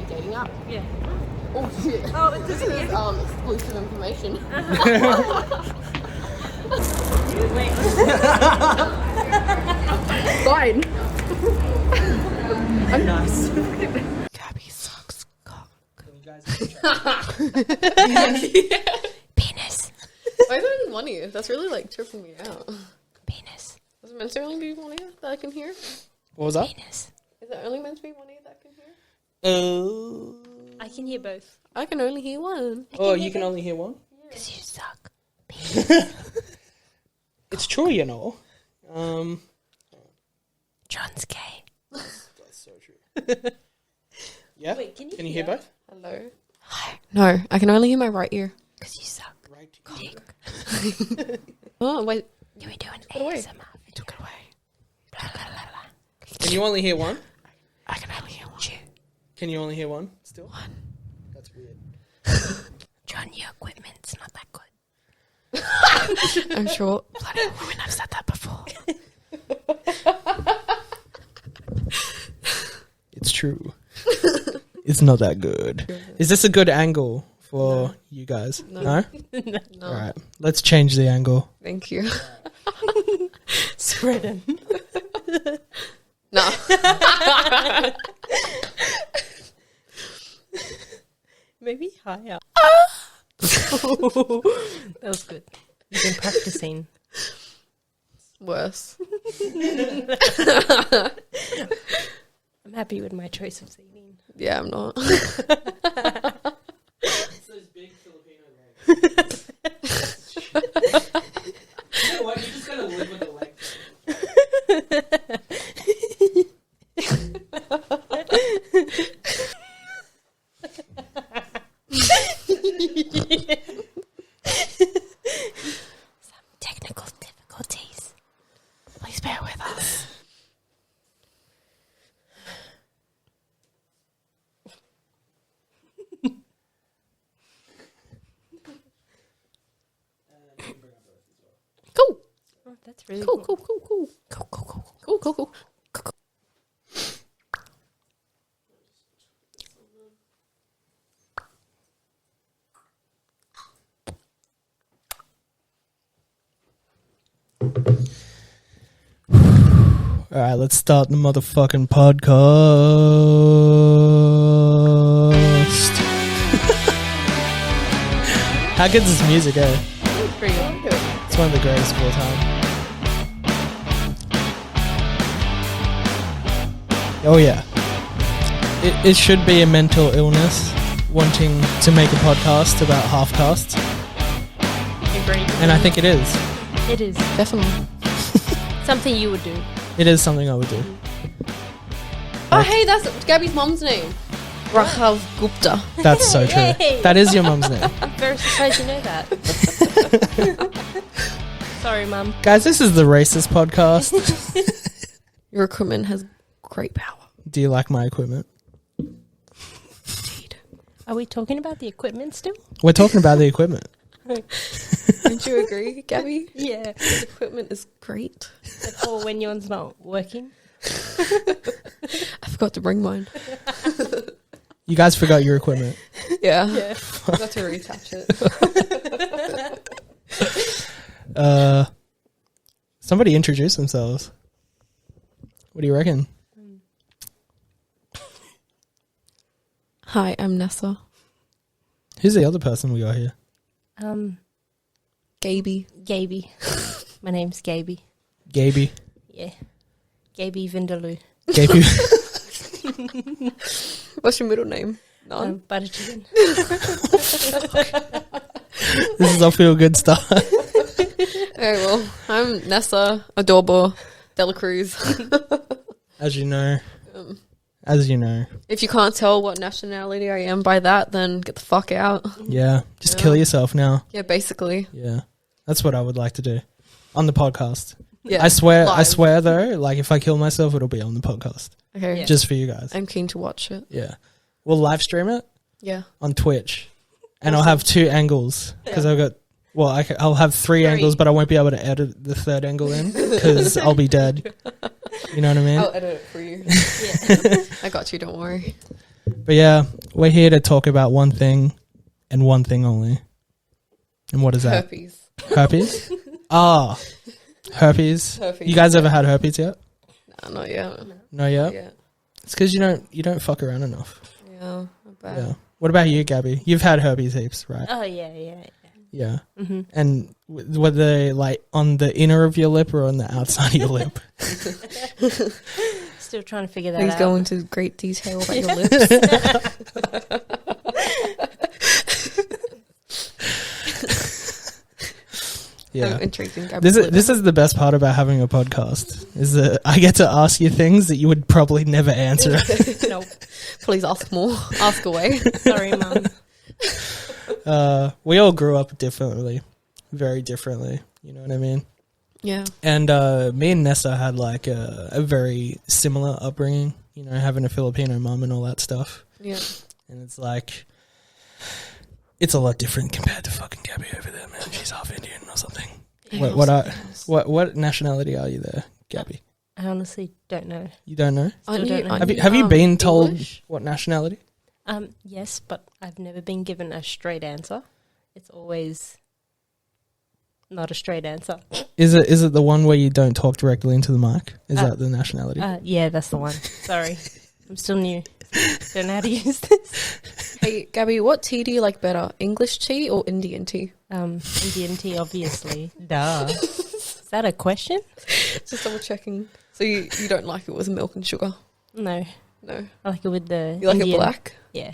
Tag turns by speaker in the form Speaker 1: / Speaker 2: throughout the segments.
Speaker 1: dating app?
Speaker 2: Yeah.
Speaker 1: Oh shit.
Speaker 2: Oh,
Speaker 1: This is exclusive information.
Speaker 2: Wait.
Speaker 1: Fine.
Speaker 3: Nice.
Speaker 1: Gabby sucks cock.
Speaker 3: Can you guys
Speaker 4: Penis.
Speaker 1: Why is there only one ear? That's really like tripping me out.
Speaker 4: Penis.
Speaker 1: Is it meant to only be one ear that I can hear?
Speaker 3: What was that?
Speaker 4: Penis.
Speaker 1: Is it only meant to be one ear that I can hear?
Speaker 2: I can hear both.
Speaker 1: I can only hear one.
Speaker 3: Oh, you can only hear one?
Speaker 4: Because you suck.
Speaker 3: It's true, you know.
Speaker 4: John's gay.
Speaker 3: That's so true. Yeah?
Speaker 2: Wait,
Speaker 3: can you hear both?
Speaker 1: Hello? No, I can only hear my right ear.
Speaker 4: Because you suck.
Speaker 3: Right.
Speaker 4: Dick.
Speaker 1: Oh, wait.
Speaker 4: Can we do an
Speaker 1: it away.
Speaker 4: ASMR?
Speaker 1: You took it away.
Speaker 4: Blah, blah, blah, blah.
Speaker 3: Can you only hear one?
Speaker 1: I can only hear one.
Speaker 3: Can you only hear one still? One. That's weird.
Speaker 4: John, your equipment's not that good.
Speaker 1: I'm sure.
Speaker 4: Bloody women, I've said that before.
Speaker 3: It's true. It's not that good. Is this a good angle for you guys? No?
Speaker 1: No.
Speaker 3: All right. Let's change the angle.
Speaker 1: Thank you.
Speaker 2: Spread him.
Speaker 1: No.
Speaker 2: Maybe higher. That was good. You've been practicing.
Speaker 1: Worse.
Speaker 2: I'm happy with my choice of singing.
Speaker 1: Yeah, I'm not.
Speaker 3: It's those big Filipino legs. You know what? You just gotta live with the leg
Speaker 4: Some technical difficulties. Please bear with us.
Speaker 1: Cool.
Speaker 2: Oh, that's really
Speaker 1: Cool, cool, cool, cool.
Speaker 4: Cool, cool, cool.
Speaker 1: Cool, cool, cool.
Speaker 3: All right, let's start the motherfucking podcast. How good is this music, eh?
Speaker 1: Pretty good.
Speaker 3: It's one of the greatest of all time. Oh, yeah. It should be a mental illness wanting to make a podcast about half-casts, and I think it is.
Speaker 2: It is.
Speaker 1: Definitely.
Speaker 2: Something you would do.
Speaker 3: It is something I would do.
Speaker 1: Oh, hey, that's Gabby's mom's name. Rachel Gupta.
Speaker 3: That's so true.
Speaker 2: Yay.
Speaker 3: That is your mum's name.
Speaker 2: I'm very surprised you know that. Sorry, Mum.
Speaker 3: Guys, this is the racist podcast.
Speaker 1: Your equipment has great power.
Speaker 3: Do you like my equipment?
Speaker 1: Indeed.
Speaker 2: Are we talking about the equipment still?
Speaker 3: We're talking about the equipment.
Speaker 1: Don't you agree, Gabby?
Speaker 2: Yeah.
Speaker 1: His equipment is great.
Speaker 2: Like, oh, when yours not working.
Speaker 1: I forgot to bring mine.
Speaker 3: You guys forgot your equipment.
Speaker 1: Yeah.
Speaker 2: Yeah.
Speaker 1: I got to reattach it.
Speaker 3: Somebody introduce themselves. What do you reckon?
Speaker 1: Hi, I'm Nessa.
Speaker 3: Who's the other person we got here?
Speaker 1: Gabby.
Speaker 2: Gabby. My name's Gabby.
Speaker 3: Gaby.
Speaker 2: Yeah. Gabby Vindaloo.
Speaker 3: Gaby.
Speaker 1: What's your middle name? None.
Speaker 2: Butter chicken.
Speaker 3: This is a feel good start.
Speaker 1: Okay, well, I'm Nessa Adorbo Dela Cruz.
Speaker 3: As you know. As you know.
Speaker 1: If you can't tell what nationality I am by that, then get the fuck out.
Speaker 3: Yeah. Just
Speaker 1: Yeah.
Speaker 3: kill yourself now.
Speaker 1: Yeah, basically.
Speaker 3: Yeah. That's what I would like to do. On the podcast.
Speaker 1: Yeah.
Speaker 3: I
Speaker 1: live.
Speaker 3: swear though, like if I kill myself, it'll be on the podcast.
Speaker 1: Okay.
Speaker 2: Yeah.
Speaker 3: Just for you guys.
Speaker 1: I'm keen to watch it.
Speaker 3: Yeah. We'll live stream it
Speaker 1: Yeah.
Speaker 3: on Twitch. And I'll have 2 angles. Because I've got, well, I'll have 3 angles, but I won't be able to edit the 3rd angle in. Because I'll be dead. You know what I mean?
Speaker 1: I'll edit it for you.
Speaker 2: Yeah.
Speaker 1: I got you, don't worry.
Speaker 3: But yeah, We're here to talk about one thing and one thing only. And what is that?
Speaker 1: Herpes.
Speaker 3: Herpes? Ah, herpes.
Speaker 1: Herpes.
Speaker 3: You guys ever had herpes yet?
Speaker 1: Nah, not yet.
Speaker 3: No, yet?
Speaker 1: Yeah.
Speaker 3: It's because you don't fuck around enough.
Speaker 1: Yeah. Not bad.
Speaker 3: Yeah. What about you, Gabby? You've had herpes heaps, right?
Speaker 2: Oh, yeah.
Speaker 3: Yeah.
Speaker 2: Mm-hmm.
Speaker 3: And were they like on the inner of your lip or on the outside of your lip?
Speaker 2: Still trying to figure that
Speaker 1: Please
Speaker 2: out.
Speaker 1: go into great detail about your lips.
Speaker 3: Yeah.
Speaker 1: I'm intrigued in
Speaker 3: This is the best part about having a podcast, is that I get to ask you things that you would probably never answer.
Speaker 2: Nope.
Speaker 1: Please ask more. Ask away.
Speaker 2: Sorry, Mum.
Speaker 3: We all grew up differently, very differently. You know what I mean?
Speaker 1: Yeah.
Speaker 3: And me and Nessa had like a very similar upbringing, you know, having a Filipino mum and all that stuff.
Speaker 1: Yeah.
Speaker 3: And it's like, it's a lot different compared to fucking Gabby over there, man. She's half Indian or something.
Speaker 1: Yeah,
Speaker 3: What nationality are you there, Gabby?
Speaker 2: I honestly don't know.
Speaker 3: You don't know?
Speaker 2: Still don't know.
Speaker 3: Have you been told
Speaker 1: English?
Speaker 3: what nationality?
Speaker 2: Yes, but I've never been given a straight answer. It's always not a straight answer.
Speaker 3: Is it the one where you don't talk directly into the mic? Is that the nationality?
Speaker 2: Yeah, that's the one. Sorry. I'm still new. Don't know how to use this.
Speaker 1: Hey, Gabby, what tea do you like better? English tea or Indian tea?
Speaker 2: Indian tea, obviously. Duh. Is that a question?
Speaker 1: Just double checking. So you don't like it with milk and sugar?
Speaker 2: No.
Speaker 1: No.
Speaker 2: I like it with the
Speaker 1: You like
Speaker 2: Indian.
Speaker 1: it black?
Speaker 2: Yeah.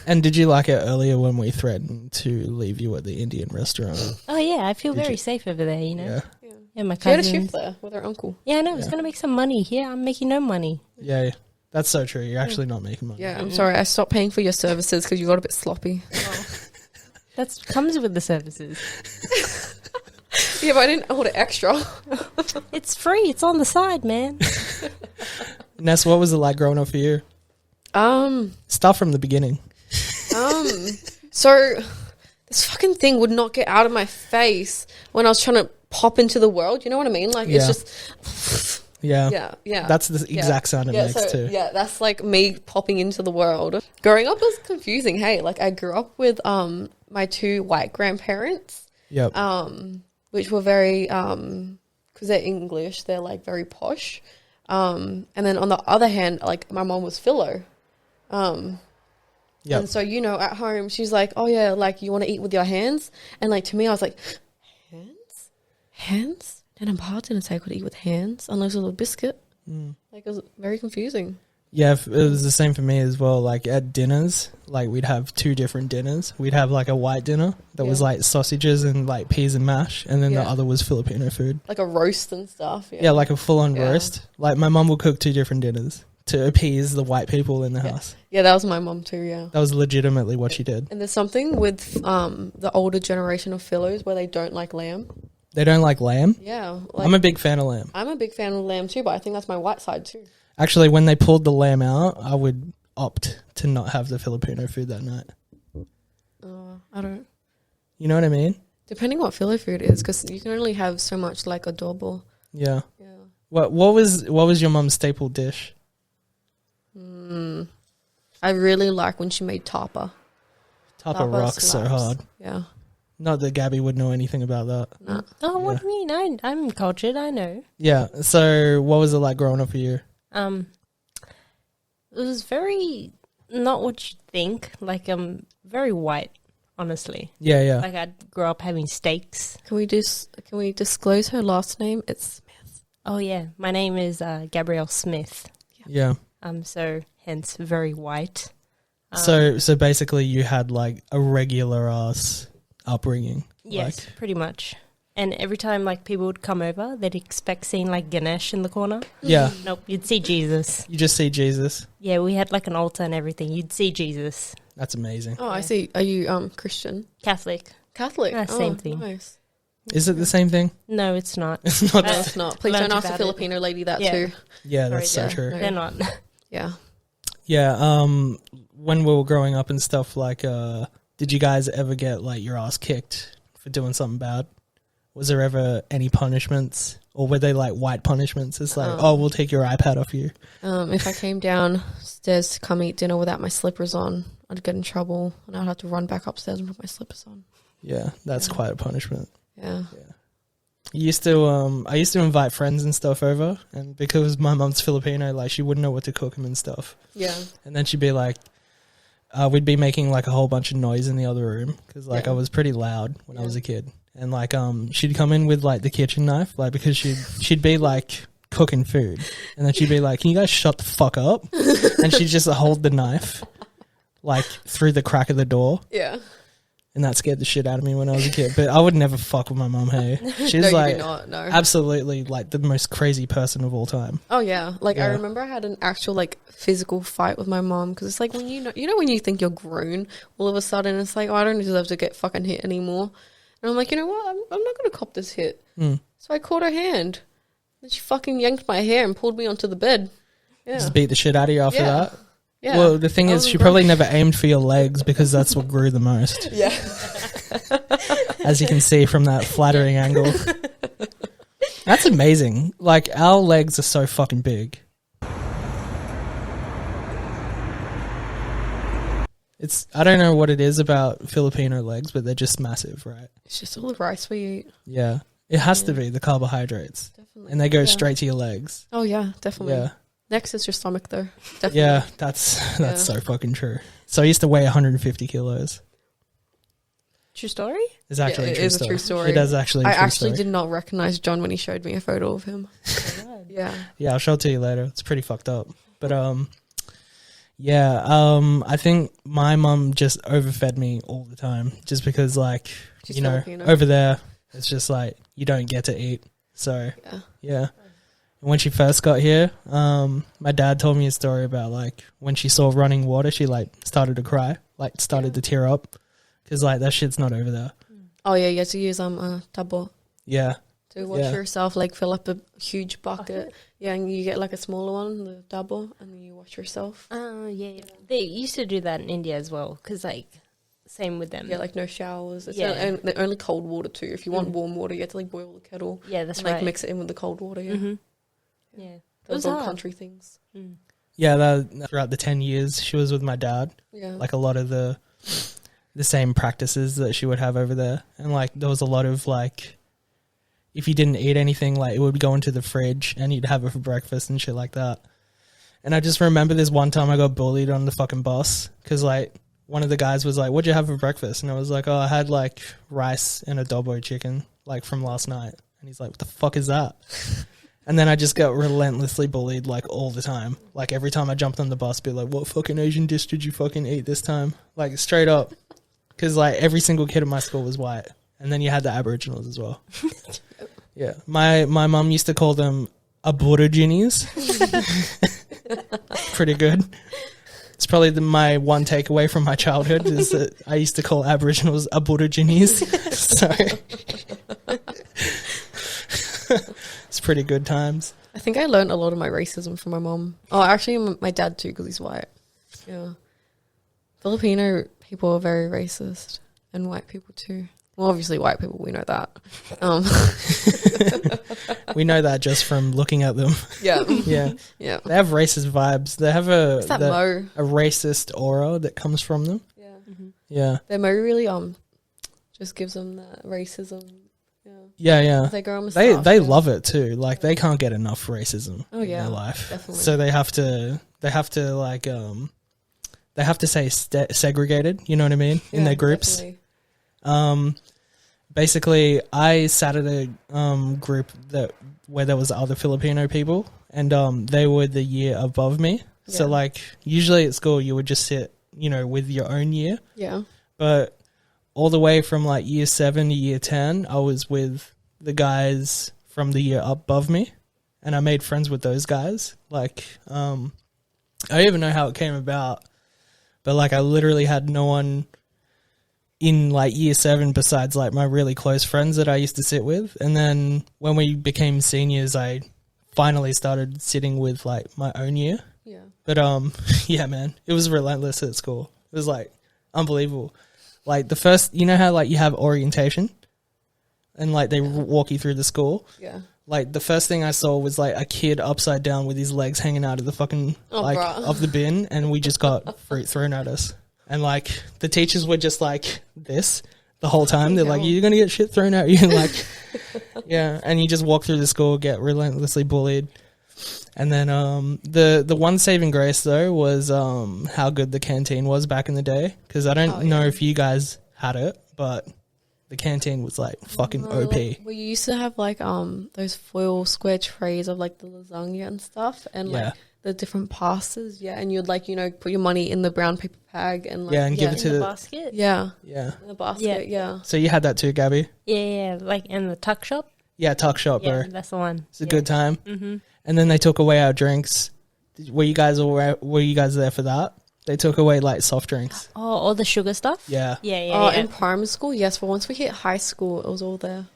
Speaker 3: And did you like it earlier when we threatened to leave you at the Indian restaurant?
Speaker 2: Oh, yeah. I feel
Speaker 3: Did
Speaker 2: very
Speaker 3: you?
Speaker 2: safe over there, you know?
Speaker 3: Yeah.
Speaker 2: Yeah, my
Speaker 1: She had a
Speaker 2: cousin.
Speaker 1: shift there with her uncle.
Speaker 2: Yeah, I know. I was going to make some money. Yeah, I'm making no money.
Speaker 3: Yeah. That's so true. You're actually not making money.
Speaker 1: Yeah, I'm sorry. I stopped paying for your services because you got a bit sloppy.
Speaker 2: That comes with the services.
Speaker 1: Yeah, but I didn't order extra.
Speaker 2: It's free. It's on the side, man.
Speaker 3: Ness, what was it like growing up for you? Start from the beginning.
Speaker 1: So this fucking thing would not get out of my face when I was trying to pop into the world. You know what I mean? Like, it's just...
Speaker 3: Yeah.
Speaker 1: Yeah.
Speaker 3: That's the exact sound it makes too.
Speaker 1: Yeah, that's like me popping into the world. Growing up was confusing. Hey, like I grew up with my two white grandparents.
Speaker 3: Yep.
Speaker 1: Which were very because they're English, they're like very posh. And then on the other hand, like my mom was philo.
Speaker 3: Yep.
Speaker 1: And so, you know, at home she's like, oh yeah, like you want to eat with your hands? And like to me I was like, hands? And I'm hard to say I could eat with hands unless it was a biscuit. Like it was very confusing.
Speaker 3: Yeah, it was the same for me as well. Like at dinners, like we'd have two different dinners. We'd have like a white dinner that was like sausages and like peas and mash, and then the other was Filipino food.
Speaker 1: Like a roast and stuff.
Speaker 3: Yeah, like a full-on roast. Like my mum would cook two different dinners to appease the white people in the house.
Speaker 1: Yeah, that was my mum too, yeah.
Speaker 3: That was legitimately what she did.
Speaker 1: And there's something with the older generation of philos where they don't like lamb.
Speaker 3: They don't like lamb?
Speaker 1: Yeah. Like,
Speaker 3: I'm a big fan of lamb.
Speaker 1: I'm a big fan of lamb too, but I think that's my white side too.
Speaker 3: Actually, when they pulled the lamb out, I would opt to not have the Filipino food that night.
Speaker 1: I don't.
Speaker 3: You know what I mean?
Speaker 1: Depending what philo food is, because you can only have so much like adobo.
Speaker 3: Yeah.
Speaker 1: Yeah.
Speaker 3: What was your mum's staple dish?
Speaker 1: I really like when she made tapa.
Speaker 3: Tapa rocks so
Speaker 1: slaps.
Speaker 3: hard.
Speaker 1: Yeah.
Speaker 3: Not that Gabby would know anything about that.
Speaker 1: Nah.
Speaker 2: Oh, what do you mean? I'm cultured. I know.
Speaker 3: Yeah. So what was it like growing up for you?
Speaker 2: It was very not what you think. Like very white, honestly.
Speaker 3: Yeah, yeah.
Speaker 2: Like I grew up having steaks.
Speaker 1: Can we disclose her last name? It's Smith.
Speaker 2: Oh yeah, my name is Gabrielle Smith.
Speaker 3: Yeah.
Speaker 2: So hence very white.
Speaker 3: So basically you had like a regular ass upbringing.
Speaker 2: Yes,
Speaker 3: like.
Speaker 2: pretty much. And every time like people would come over, they'd expect seeing like Ganesh in the corner.
Speaker 3: Yeah.
Speaker 2: Nope, you'd see Jesus.
Speaker 3: You just see Jesus.
Speaker 2: Yeah, we had like an altar and everything. You'd see Jesus.
Speaker 3: That's amazing.
Speaker 1: Oh, I see. Are you Christian?
Speaker 2: Catholic.
Speaker 1: Catholic?
Speaker 2: Same thing.
Speaker 1: Nice.
Speaker 3: Is it the same thing?
Speaker 2: No, it's not.
Speaker 3: It's not.
Speaker 1: No, it's not. Please
Speaker 2: Learned
Speaker 1: don't ask a
Speaker 2: about it.
Speaker 1: Filipino lady that
Speaker 2: Yeah.
Speaker 1: too.
Speaker 3: Yeah, that's so
Speaker 1: Yeah.
Speaker 3: true.
Speaker 1: No.
Speaker 2: They're not.
Speaker 1: Yeah.
Speaker 3: Yeah. When we were growing up and stuff, like, did you guys ever get like your ass kicked for doing something bad? was there ever any punishments, or were they like white punishments? It's like, we'll take your iPad off you.
Speaker 1: If I came downstairs to come eat dinner without my slippers on, I'd get in trouble, and I'd have to run back upstairs and put my slippers on.
Speaker 3: Yeah, that's quite a punishment.
Speaker 1: Yeah.
Speaker 3: I used to invite friends and stuff over, and because my mum's Filipino, like she wouldn't know what to cook them and stuff.
Speaker 1: Yeah.
Speaker 3: And then she'd be like, we'd be making like a whole bunch of noise in the other room because like I was pretty loud when I was a kid, and like she'd come in with like the kitchen knife, like because she'd be like cooking food, and then she'd be like, "Can you guys shut the fuck up?" And she'd just hold the knife like through the crack of the door.
Speaker 1: Yeah.
Speaker 3: And that scared the shit out of me when I was a kid. But I would never fuck with my mum, hey. She's like absolutely like the most crazy person of all time.
Speaker 1: Oh, yeah. Like, I remember I had an actual, like, physical fight with my mom. Because it's like when you know when you think you're grown, all of a sudden it's like, oh, I don't deserve to get fucking hit anymore. And I'm like, you know what? I'm not going to cop this hit. So I caught her hand. And she fucking yanked my hair and pulled me onto the bed. Yeah.
Speaker 3: Just beat the shit out of you after that?
Speaker 1: Yeah.
Speaker 3: Well, the thing is, she probably never aimed for your legs because that's what grew the most.
Speaker 1: Yeah.
Speaker 3: As you can see from that flattering angle. That's amazing. Like, our legs are so fucking big. I don't know what it is about Filipino legs, but they're just massive, right?
Speaker 1: It's just all the rice we eat.
Speaker 3: Yeah. It has to be the carbohydrates.
Speaker 1: Definitely.
Speaker 3: And they go straight to your legs.
Speaker 1: Oh, yeah, definitely.
Speaker 3: Yeah.
Speaker 1: Next is your stomach, though. Definitely.
Speaker 3: Yeah, that's so fucking true. So I used to weigh 150 kilos.
Speaker 2: True story?
Speaker 3: It's actually
Speaker 1: it is a true story.
Speaker 3: It is actually a true
Speaker 1: actually
Speaker 3: story.
Speaker 1: did not recognize John when he showed me a photo of him. Yeah.
Speaker 3: Yeah, I'll show it to you later. It's pretty fucked up. But I think my mum just overfed me all the time just because like,
Speaker 1: She's Filipino.
Speaker 3: over there it's just like you don't get to eat. So yeah. When she first got here, my dad told me a story about like when she saw running water, she like started to cry, like started to tear up because like that shit's not over there.
Speaker 1: Oh yeah, you have to use tabo.
Speaker 3: Yeah.
Speaker 1: To wash yourself, like fill up a huge bucket. Yeah, and you get like a smaller one, the tabo, and then you wash yourself.
Speaker 2: Yeah. They used to do that in India as well because like same with them.
Speaker 1: Yeah, like no showers. It's only cold water too. If you want warm water, you have to like boil the kettle.
Speaker 2: Yeah, that's
Speaker 1: and,
Speaker 2: right.
Speaker 1: Like mix it in with the cold water. Yeah.
Speaker 2: Mm-hmm. Yeah.
Speaker 1: Those old country things.
Speaker 3: Yeah, throughout the 10 years she was with my dad, like a lot of the same practices that she would have over there. And like there was a lot of like, if you didn't eat anything, like it would go into the fridge and you'd have it for breakfast and shit like that. And I just remember this one time I got bullied on the fucking bus because like one of the guys was like, "What'd you have for breakfast?" And I was like, "Oh, I had like rice and adobo chicken like from last night." And he's like, "What the fuck is that?" And then I just got relentlessly bullied like all the time. Like every time I jumped on the bus, be like, "What fucking Asian dish did you fucking eat this time?" Like straight up. Because like every single kid in my school was white. And then you had the Aboriginals as well. Yeah. My mum used to call them Aborigines. Pretty good. It's probably my one takeaway from my childhood is that I used to call Aboriginals Aborigines. So it's pretty good times.
Speaker 1: I think I learned a lot of my racism from my mom. Oh, actually, my dad too, because he's white. Yeah. Filipino people are very racist, and white people too. Well, obviously, white people, we know that.
Speaker 3: We know that just from looking at them.
Speaker 1: Yeah.
Speaker 3: Yeah.
Speaker 1: Yeah.
Speaker 3: They have racist vibes. They have a racist aura that comes from them.
Speaker 1: Yeah.
Speaker 3: Yeah.
Speaker 1: Their mo really just gives them that racism.
Speaker 3: Yeah.
Speaker 1: They grow
Speaker 3: they love it too. Like they can't get enough racism in their life.
Speaker 1: Definitely.
Speaker 3: So they have to like they have to say segregated, you know what I mean, in their groups. Definitely. Basically I sat at a group where there was other Filipino people, and they were the year above me. Yeah. So like usually at school you would just sit, with your own year.
Speaker 1: Yeah. But
Speaker 3: all the way from like year 7 to year 10, I was with the guys from the year above me, and I made friends with those guys. Like, I don't even know how it came about, but like I literally had no one in like year 7 besides like my really close friends that I used to sit with. And then when we became seniors, I finally started sitting with like my own year.
Speaker 1: Yeah. But
Speaker 3: yeah, man, it was relentless at school. It was like unbelievable. Like the first, how like you have orientation? and like they walk you through the school.
Speaker 1: Yeah.
Speaker 3: Like the first thing I saw was like a kid upside down with his legs hanging out of the fucking of the bin, and we just got fruit thrown at us. And like the teachers were just like this the whole time. They're like, "You're gonna get shit thrown at you." Like, yeah, and you just walk through the school, get relentlessly bullied. And then the one saving grace though was how good the canteen was back in the day, because I don't know if you guys had it, but the canteen was like fucking OP.
Speaker 1: Like, we used to have like those foil square trays of like the lasagna and stuff, and like the different pastas, and you'd like, you know, put your money in the brown paper bag and like,
Speaker 3: and give it to
Speaker 2: the basket.
Speaker 3: Yeah.
Speaker 1: In the basket, yeah.
Speaker 3: So you had that too, Gabby?
Speaker 2: Yeah, like in the tuck shop.
Speaker 3: Yeah, tuck shop, bro.
Speaker 2: That's the one.
Speaker 3: It's a good time. Mm-hmm. And then they took away our drinks. Were you guys there for that? They took away like soft drinks.
Speaker 2: Oh, all the sugar stuff?
Speaker 3: Yeah.
Speaker 2: Yeah.
Speaker 1: In primary school, yes, but once we hit high school, it was all there.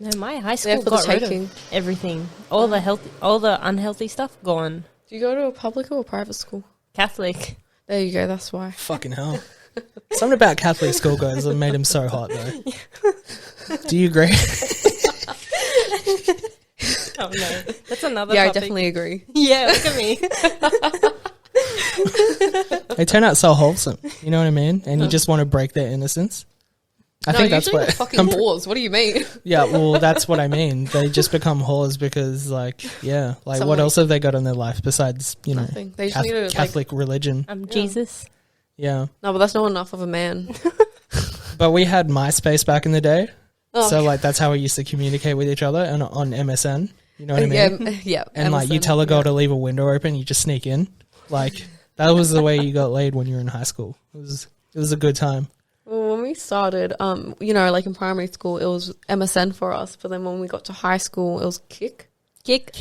Speaker 2: No, my high school
Speaker 1: for
Speaker 2: got
Speaker 1: the
Speaker 2: rid
Speaker 1: taking.
Speaker 2: of everything. All the unhealthy stuff gone.
Speaker 1: Do you go to a public or a private school?
Speaker 2: Catholic.
Speaker 1: There you go, that's why.
Speaker 3: Fucking hell. Something about Catholic schoolgoers that made them so hot though. Do you agree?
Speaker 2: Oh no, that's another
Speaker 1: Yeah,
Speaker 2: topic.
Speaker 1: I definitely agree.
Speaker 2: Yeah, look at me.
Speaker 3: They turn out so wholesome. You know what I mean? And you just want to break their innocence. I think that's
Speaker 1: usually
Speaker 3: what.
Speaker 1: they're fucking whores. What do you mean?
Speaker 3: Yeah, well, that's what I mean. They just become whores because, like, what else have they got in their life besides, you know,
Speaker 1: nothing. They just need to,
Speaker 3: Catholic religion?
Speaker 2: Jesus.
Speaker 3: Yeah.
Speaker 1: No, but that's not enough of a man.
Speaker 3: But we had MySpace back in the day.
Speaker 1: Oh.
Speaker 3: So, like, that's how we used to communicate with each other and on MSN. You know what I mean?
Speaker 1: Yeah.
Speaker 3: And, like, you tell a girl to leave a window open, you just sneak in. Like, that was the way you got laid when you were in high school. It was a good time.
Speaker 1: Well, when we started, you know, like in primary school, it was MSN for us. But then when we got to high school, it was Kik.
Speaker 3: Kik.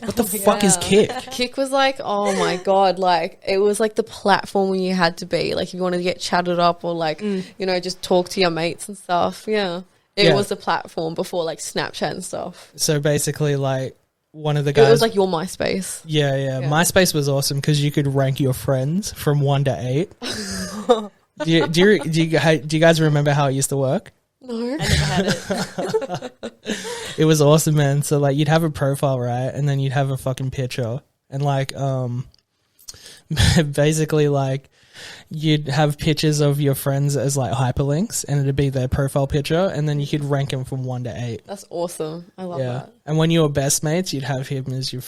Speaker 3: What the fuck is Kik?
Speaker 1: Kik was like, oh my God, like, it was like the platform where you had to be. Like, if you wanted to get chatted up or like, you know, just talk to your mates and stuff. Yeah. It was the platform before like Snapchat and stuff.
Speaker 3: So basically, like, one of the guys.
Speaker 1: It was like your MySpace.
Speaker 3: Yeah. MySpace was awesome because you could rank your friends from 1 to 8. do you guys remember how it used to work?
Speaker 1: No.
Speaker 2: I never had it.
Speaker 3: It was awesome, man. So like, you'd have a profile, right, and then you'd have a fucking picture, and like, basically, like, you'd have pictures of your friends as like hyperlinks, and it'd be their profile picture, and then you could rank them from 1 to 8.
Speaker 1: That's awesome. I love that.
Speaker 3: And when you were best mates, you'd have him as your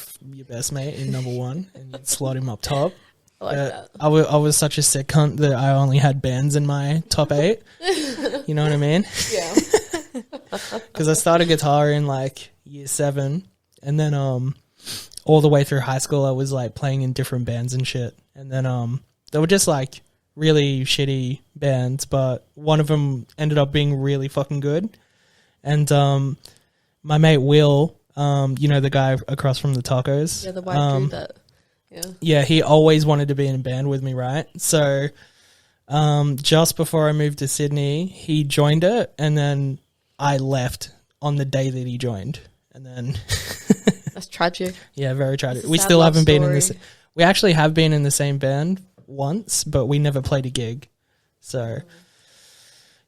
Speaker 3: best mate in number 1, and you'd slot him up top.
Speaker 1: I like that.
Speaker 3: I was such a sick cunt that I only had bands in my top 8. You know what I mean?
Speaker 1: Yeah.
Speaker 3: Because I started guitar in like year 7, and then all the way through high school I was like playing in different bands and shit. And then they were just like really shitty bands, but one of them ended up being really fucking good. And my mate Will, you know, the guy across from the tacos.
Speaker 1: Yeah, the white dude that.
Speaker 3: Yeah, he always wanted to be in a band with me, right? So just before I moved to Sydney, he joined it, and then I left on the day that he joined. And then
Speaker 1: That's tragic.
Speaker 3: Yeah, very tragic.
Speaker 1: That's a
Speaker 3: We
Speaker 1: sad
Speaker 3: still
Speaker 1: love
Speaker 3: haven't been in
Speaker 1: story.
Speaker 3: this. We actually have been in the same band once, but we never played a gig. So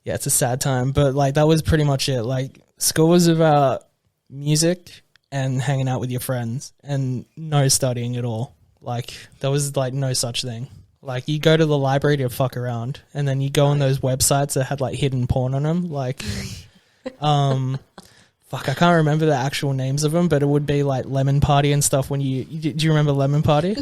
Speaker 3: yeah, it's a sad time, but like that was pretty much it. Like, school was about music and hanging out with your friends and no studying at all. Like, there was like no such thing. Like, you go to the library to fuck around, and then you go on those websites that had like hidden porn on them. Like, fuck, I can't remember the actual names of them, but it would be like Lemon Party and stuff. When do you remember Lemon Party?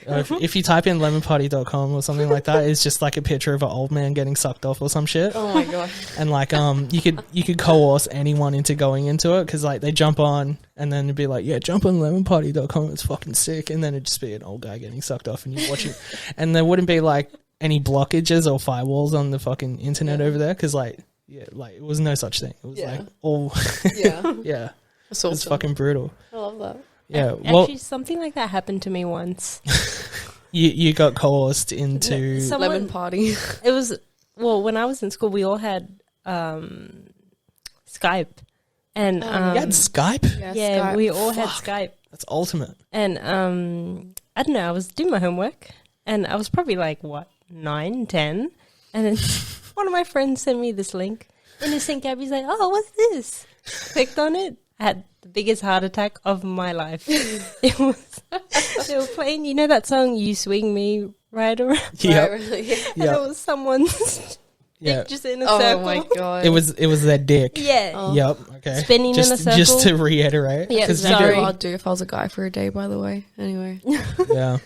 Speaker 3: No. If you type in lemonparty.com or something like that, it's just like a picture of an old man getting sucked off or some shit.
Speaker 1: Oh my God.
Speaker 3: And like, you could coerce anyone into going into it, because like they jump on and then it'd be like, yeah, jump on lemonparty.com, it's fucking sick. And then it'd just be an old guy getting sucked off, and you watch it. And there wouldn't be like any blockages or firewalls on the fucking internet over there, because like, yeah, like it was no such thing. It was like all,
Speaker 1: Yeah.
Speaker 3: yeah,
Speaker 1: That's
Speaker 3: it's
Speaker 1: awesome.
Speaker 3: fucking brutal.
Speaker 1: I love that.
Speaker 3: Yeah, well,
Speaker 2: Actually, something like that happened to me once.
Speaker 3: you got coerced into.
Speaker 1: Lemon party.
Speaker 2: It was, well, when I was in school, we all had Skype. And
Speaker 3: you had Skype?
Speaker 2: yeah,
Speaker 1: Skype.
Speaker 2: we all had
Speaker 3: Fuck.
Speaker 2: Skype.
Speaker 3: That's ultimate.
Speaker 2: And I don't know, I was doing my homework, and I was probably like, 9, 10, and then one of my friends sent me this link, innocent Gabby's like, oh, what's this? Clicked on it. I had the biggest heart attack of my life. It was, they were playing, you know that song, You Swing Me Right Around?
Speaker 3: Yep.
Speaker 1: Right, really.
Speaker 2: And it was someone's
Speaker 3: Yeah.
Speaker 2: dick just in a
Speaker 1: Oh
Speaker 2: circle.
Speaker 1: my god.
Speaker 3: It was their dick.
Speaker 2: Yeah.
Speaker 1: Oh.
Speaker 3: Yep. Okay.
Speaker 2: Spinning in a circle.
Speaker 3: Just to reiterate.
Speaker 2: Yeah,
Speaker 3: 'cause
Speaker 1: Exactly
Speaker 2: sorry.
Speaker 1: what I'd do if I was a guy for a day, by the way. Anyway.
Speaker 3: Yeah.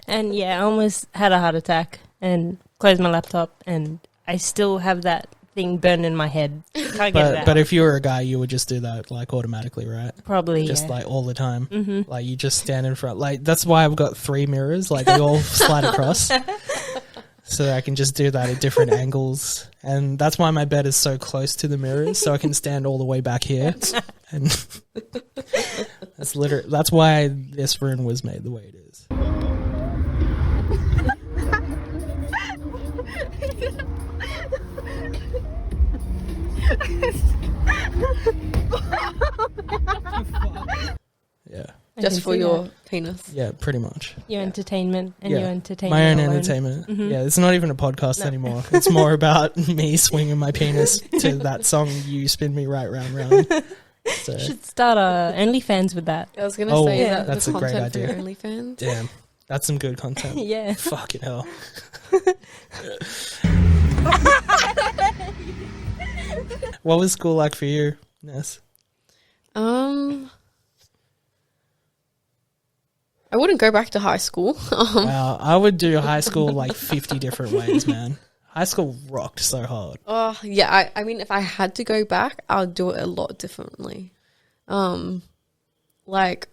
Speaker 2: And yeah, I almost had a heart attack and closed my laptop, and I still have that thing burned in my head. Can't get it out.
Speaker 3: But if you were a guy, you would just do that like automatically, right?
Speaker 2: Probably,
Speaker 3: Just
Speaker 2: yeah.
Speaker 3: like all the time.
Speaker 2: Mm-hmm.
Speaker 3: Like you just stand in front. Like that's why I've got 3 mirrors. Like they all slide across. So that I can just do that at different angles. And that's why my bed is so close to the mirrors, so I can stand all the way back here. And that's why this room was made the way it is. Yeah.
Speaker 2: I
Speaker 1: Just
Speaker 2: can
Speaker 1: for
Speaker 2: see
Speaker 1: your
Speaker 2: that.
Speaker 1: penis.
Speaker 3: Yeah, pretty much.
Speaker 2: Your entertainment and
Speaker 3: Yeah.
Speaker 2: your entertainment.
Speaker 3: My own
Speaker 2: alone.
Speaker 3: entertainment.
Speaker 2: Mhm.
Speaker 3: Yeah, it's not even a podcast anymore. It's more about me swinging my penis to that song, You Spin Me Right Round Round. So,
Speaker 2: You should start OnlyFans with that.
Speaker 1: I was going to
Speaker 3: Oh,
Speaker 1: say
Speaker 2: yeah.
Speaker 1: that
Speaker 3: That's
Speaker 1: the
Speaker 3: a great
Speaker 1: content for your
Speaker 3: idea.
Speaker 1: OnlyFans.
Speaker 3: damn, that's some good content.
Speaker 2: Yeah.
Speaker 3: Fucking hell. What was school like for you, Ness?
Speaker 1: I wouldn't go back to high school.
Speaker 3: Wow, I would do high school like 50 different ways, man. High school rocked so hard.
Speaker 1: Oh, yeah. I mean, if I had to go back, I'll do it a lot differently. Like,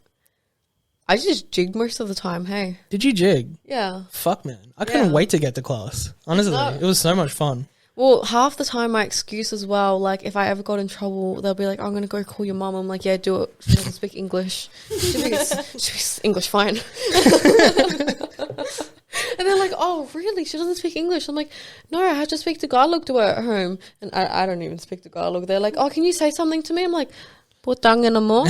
Speaker 1: I just jigged most of the time. Hey,
Speaker 3: Did you jig?
Speaker 1: yeah.
Speaker 3: Fuck, man. I couldn't
Speaker 1: Yeah.
Speaker 3: wait to get to class. Honestly,
Speaker 1: No.
Speaker 3: it was so much fun.
Speaker 1: Well, half the time my excuse as well, like if I ever got in trouble, they'll be like, "I'm gonna go call your mom." I'm like, "Yeah, do it. She doesn't speak English. She speaks English fine." And they're like, "Oh, really? She doesn't speak English?" I'm like, "No, I had to speak Tagalog to her at home." And I don't even speak Tagalog. They're like, "Oh, can you say something to me?" I'm like, "Putang ina mo."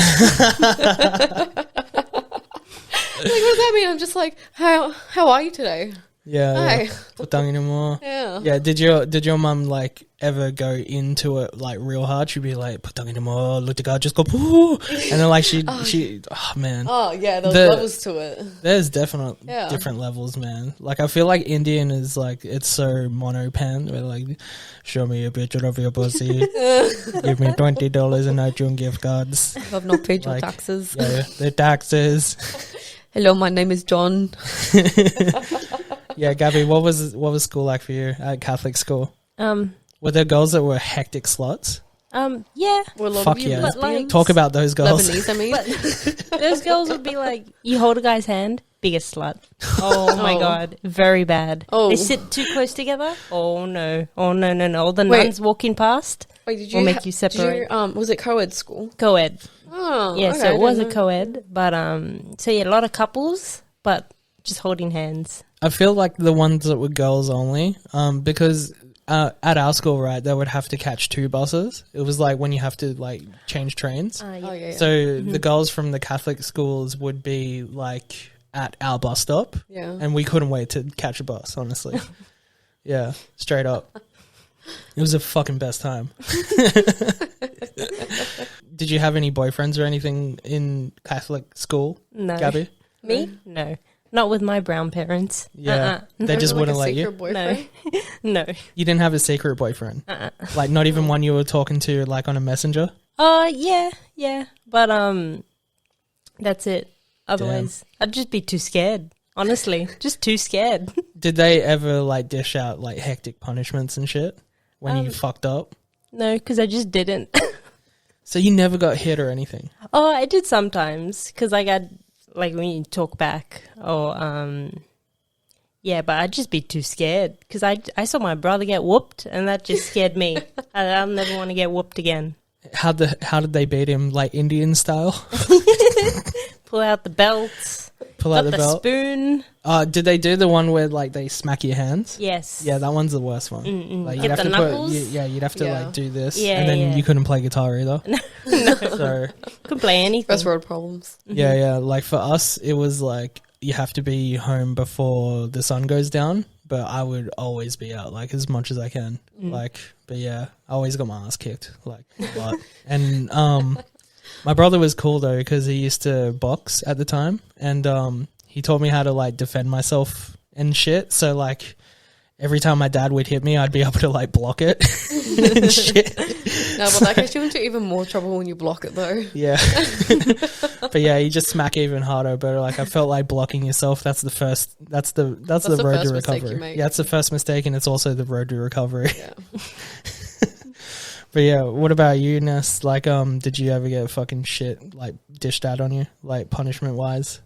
Speaker 1: Like, what does that mean? I'm just like, how are you today?
Speaker 3: Yeah.
Speaker 1: Hi.
Speaker 3: Putang ina mo.
Speaker 1: Yeah.
Speaker 3: Yeah, did your mum like ever go into it like real hard? She'd be like, "Putang ina mo, look the guy just go poo," and then like she oh man,
Speaker 1: Oh yeah, there's
Speaker 3: The-
Speaker 1: levels to it.
Speaker 3: there's definite
Speaker 1: Yeah.
Speaker 3: different levels, man. Like I feel like Indian is like it's so monopan. Where like, show me a picture of your pussy, give me $20 in iTunes gift cards.
Speaker 1: I've not paid your
Speaker 3: Like,
Speaker 1: taxes.
Speaker 3: Yeah, the taxes.
Speaker 1: Hello, my name is John.
Speaker 3: Yeah, Gabby, what was school like for you at Catholic school? Were there girls that were hectic sluts?
Speaker 2: Yeah.
Speaker 1: Well, a lot
Speaker 3: Fuck
Speaker 1: of you
Speaker 3: yeah.
Speaker 2: But, like,
Speaker 1: lesbians.
Speaker 3: Talk about those girls.
Speaker 1: Lebanese, I mean.
Speaker 2: Those girls would be like, you hold a guy's hand, biggest slut. Oh my
Speaker 1: Oh.
Speaker 2: God, very bad.
Speaker 1: Oh.
Speaker 2: They sit too close together. Oh no, oh no, no, no. All the
Speaker 1: Wait.
Speaker 2: nuns walking past,
Speaker 1: Wait, did you
Speaker 2: will make you
Speaker 1: Did
Speaker 2: separate.
Speaker 1: you, was it co-ed school?
Speaker 2: Co-ed.
Speaker 1: Oh,
Speaker 2: Yeah,
Speaker 1: okay,
Speaker 2: so
Speaker 1: I
Speaker 2: it was a
Speaker 1: didn't know.
Speaker 2: co-ed, but so yeah, a lot of couples, but just holding hands.
Speaker 3: I feel like the ones that were girls only, because at our school, right, they would have to catch 2 buses. It was like when you have to like change trains.
Speaker 1: Oh, yeah, yeah.
Speaker 3: So the girls from the Catholic schools would be like at our bus stop,
Speaker 1: yeah.
Speaker 3: and we couldn't wait to catch a bus. Honestly, yeah, straight up, it was a fucking best time. Did you have any boyfriends or anything in Catholic school,
Speaker 2: No.
Speaker 3: Gabby?
Speaker 2: Me? No. Not with my brown parents.
Speaker 3: Yeah, they just
Speaker 1: Like
Speaker 3: wouldn't
Speaker 1: a
Speaker 3: let you.
Speaker 1: secret boyfriend?
Speaker 2: No.
Speaker 3: You didn't have a secret boyfriend, like not even one you were talking to, like on a messenger.
Speaker 2: Yeah. But that's it. Otherwise, I'd just be too scared. Honestly, just too scared.
Speaker 3: Did they ever like dish out like hectic punishments and shit when you fucked up?
Speaker 2: No, because I just didn't.
Speaker 3: So you never got hit or anything?
Speaker 2: Oh, I did sometimes because I got like when you talk back or yeah, but I'd just be too scared because I saw my brother get whooped and that just scared me. I'll never want to get whooped again.
Speaker 3: How did they beat him, like Indian style?
Speaker 2: Pull out the belts,
Speaker 3: Pull out
Speaker 2: got
Speaker 3: the
Speaker 2: the
Speaker 3: belt.
Speaker 2: spoon.
Speaker 3: Did they do the one where like they smack your hands?
Speaker 2: Yes.
Speaker 3: Yeah, that one's the worst one. Like,
Speaker 2: Get the knuckles?
Speaker 3: you'd have to
Speaker 1: Yeah.
Speaker 3: like do this,
Speaker 2: Yeah,
Speaker 3: and then
Speaker 2: yeah.
Speaker 3: you couldn't play guitar either.
Speaker 2: No,
Speaker 3: So
Speaker 2: couldn't play anything.
Speaker 1: First world problems.
Speaker 3: yeah, like for us, it was like you have to be home before the sun goes down but I would always be out like as much as I can. Like, but yeah, I always got my ass kicked like a lot. And my brother was cool though because he used to box at the time, and he taught me how to like defend myself and shit. So like every time my dad would hit me, I'd be able to like block it and shit.
Speaker 1: No, but that gets you into even more trouble when you block it though.
Speaker 3: Yeah. But yeah, you just smack even harder. But like I felt like blocking yourself, that's the road to recovery. Yeah, it's the first mistake, and it's also the road to recovery.
Speaker 1: Yeah.
Speaker 3: But yeah, what about you, Ness? Like, did you ever get fucking shit like dished out on you, like punishment wise?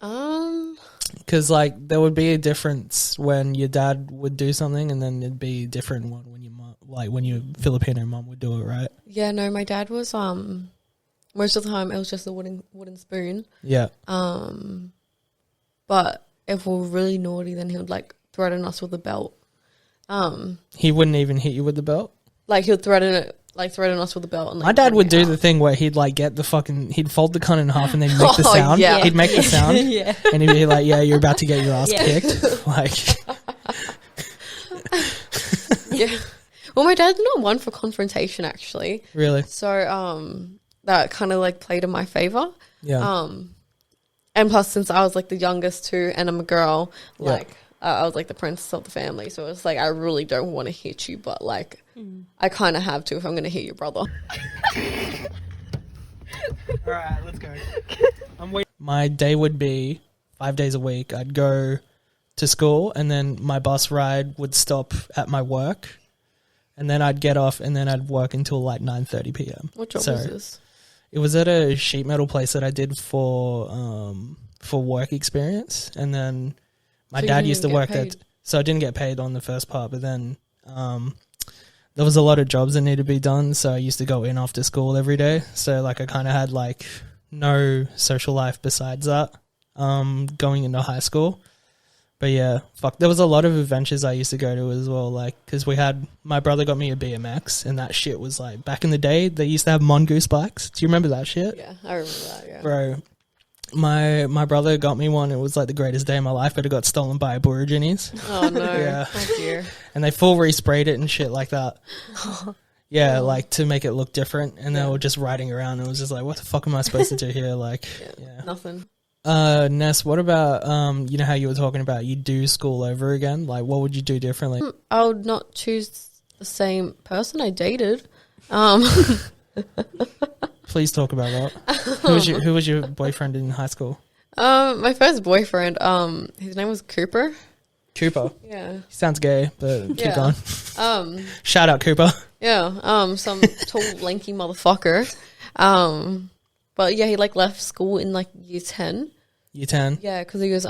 Speaker 3: Because like there would be a difference when your dad would do something, and then it'd be a different one when your mom, like when your Filipino mom would do it, right?
Speaker 1: Yeah, no, my dad was most of the time it was just a wooden spoon.
Speaker 3: Yeah.
Speaker 1: But if we're really naughty, then he would like threaten us with a belt.
Speaker 3: He wouldn't even hit you with the belt.
Speaker 1: Like he would threaten us with a belt. And, like,
Speaker 3: my dad would do
Speaker 1: out.
Speaker 3: the thing where he'd like get the fucking, he'd fold the cunt in half and then make the sound.
Speaker 1: Yeah.
Speaker 3: He'd make the sound.
Speaker 2: Yeah.
Speaker 3: And he'd be like, yeah, you're about to get your ass
Speaker 2: Yeah.
Speaker 3: kicked. Like,
Speaker 1: Yeah. Well, my dad's not one for confrontation actually.
Speaker 3: really?
Speaker 1: So that kind of like played in my favor.
Speaker 3: Yeah.
Speaker 1: And plus, since I was like the youngest too, and I'm a girl,
Speaker 3: Yeah.
Speaker 1: like I was like the princess of the family. So it's like I really don't want to hit you, but like I kind of have to if I'm going to hit your brother.
Speaker 3: All right, let's go. I'm waiting. My day would be 5 days a week. I'd go to school, and then my bus ride would stop at my work, and then I'd get off, and then I'd work until like 9:30 p.m.
Speaker 1: What job was this?
Speaker 3: It was at a sheet metal place that I did for work experience, and then my
Speaker 1: So you
Speaker 3: dad
Speaker 1: didn't
Speaker 3: used to
Speaker 1: even
Speaker 3: work
Speaker 1: get
Speaker 3: there,
Speaker 1: paid?
Speaker 3: so I didn't get paid on the first part. But then there was a lot of jobs that needed to be done, so I used to go in after school every day. So like I kind of had like no social life besides that going into high school. But yeah, fuck, there was a lot of adventures I used to go to as well, like, because my brother got me a BMX, and that shit was like, back in the day, they used to have mongoose bikes. Do you remember that shit?
Speaker 1: Yeah, I remember that, yeah.
Speaker 3: Bro, my brother got me one. It was like the greatest day of my life, but it got stolen by Aborigines.
Speaker 1: Oh, no.
Speaker 3: Yeah.
Speaker 1: Oh, dear.
Speaker 3: And they full resprayed it and shit like that. Yeah, like to make it look different. And they were just riding around, and it was just like, what the fuck am I supposed to do here? Like, yeah.
Speaker 1: Nothing.
Speaker 3: Ness, what about, you know how you were talking about you do school over again? Like, what would you do differently?
Speaker 1: I would not choose the same person I dated.
Speaker 3: Please talk about that. Who was your boyfriend in high school?
Speaker 1: My first boyfriend, his name was Cooper.
Speaker 3: Cooper.
Speaker 1: Yeah.
Speaker 3: He sounds gay, but keep
Speaker 1: Yeah.
Speaker 3: going.
Speaker 1: Um,
Speaker 3: Shout out, Cooper.
Speaker 1: yeah, some tall, lanky motherfucker. But yeah, he like left school in like year 10.
Speaker 3: Year 10.
Speaker 1: Yeah, because he was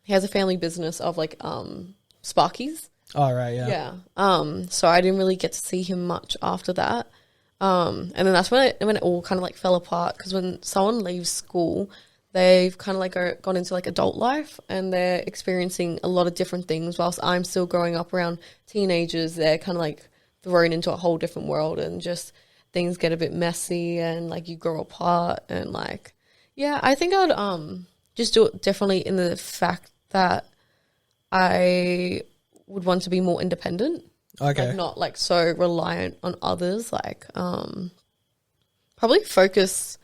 Speaker 1: he has a family business of like Sparkies.
Speaker 3: All right, yeah.
Speaker 1: Yeah. So I didn't really get to see him much after that. And then that's when it all kind of like fell apart, because when someone leaves school, they've kind of like gone into like adult life, and they're experiencing a lot of different things, whilst I'm still growing up around teenagers. They're kind of like thrown into a whole different world, and just things get a bit messy, and like you grow apart, and like, yeah, I think I would just do it differently in the fact that I would want to be more independent.
Speaker 3: Okay.
Speaker 1: Like not like so reliant on others. Like probably focus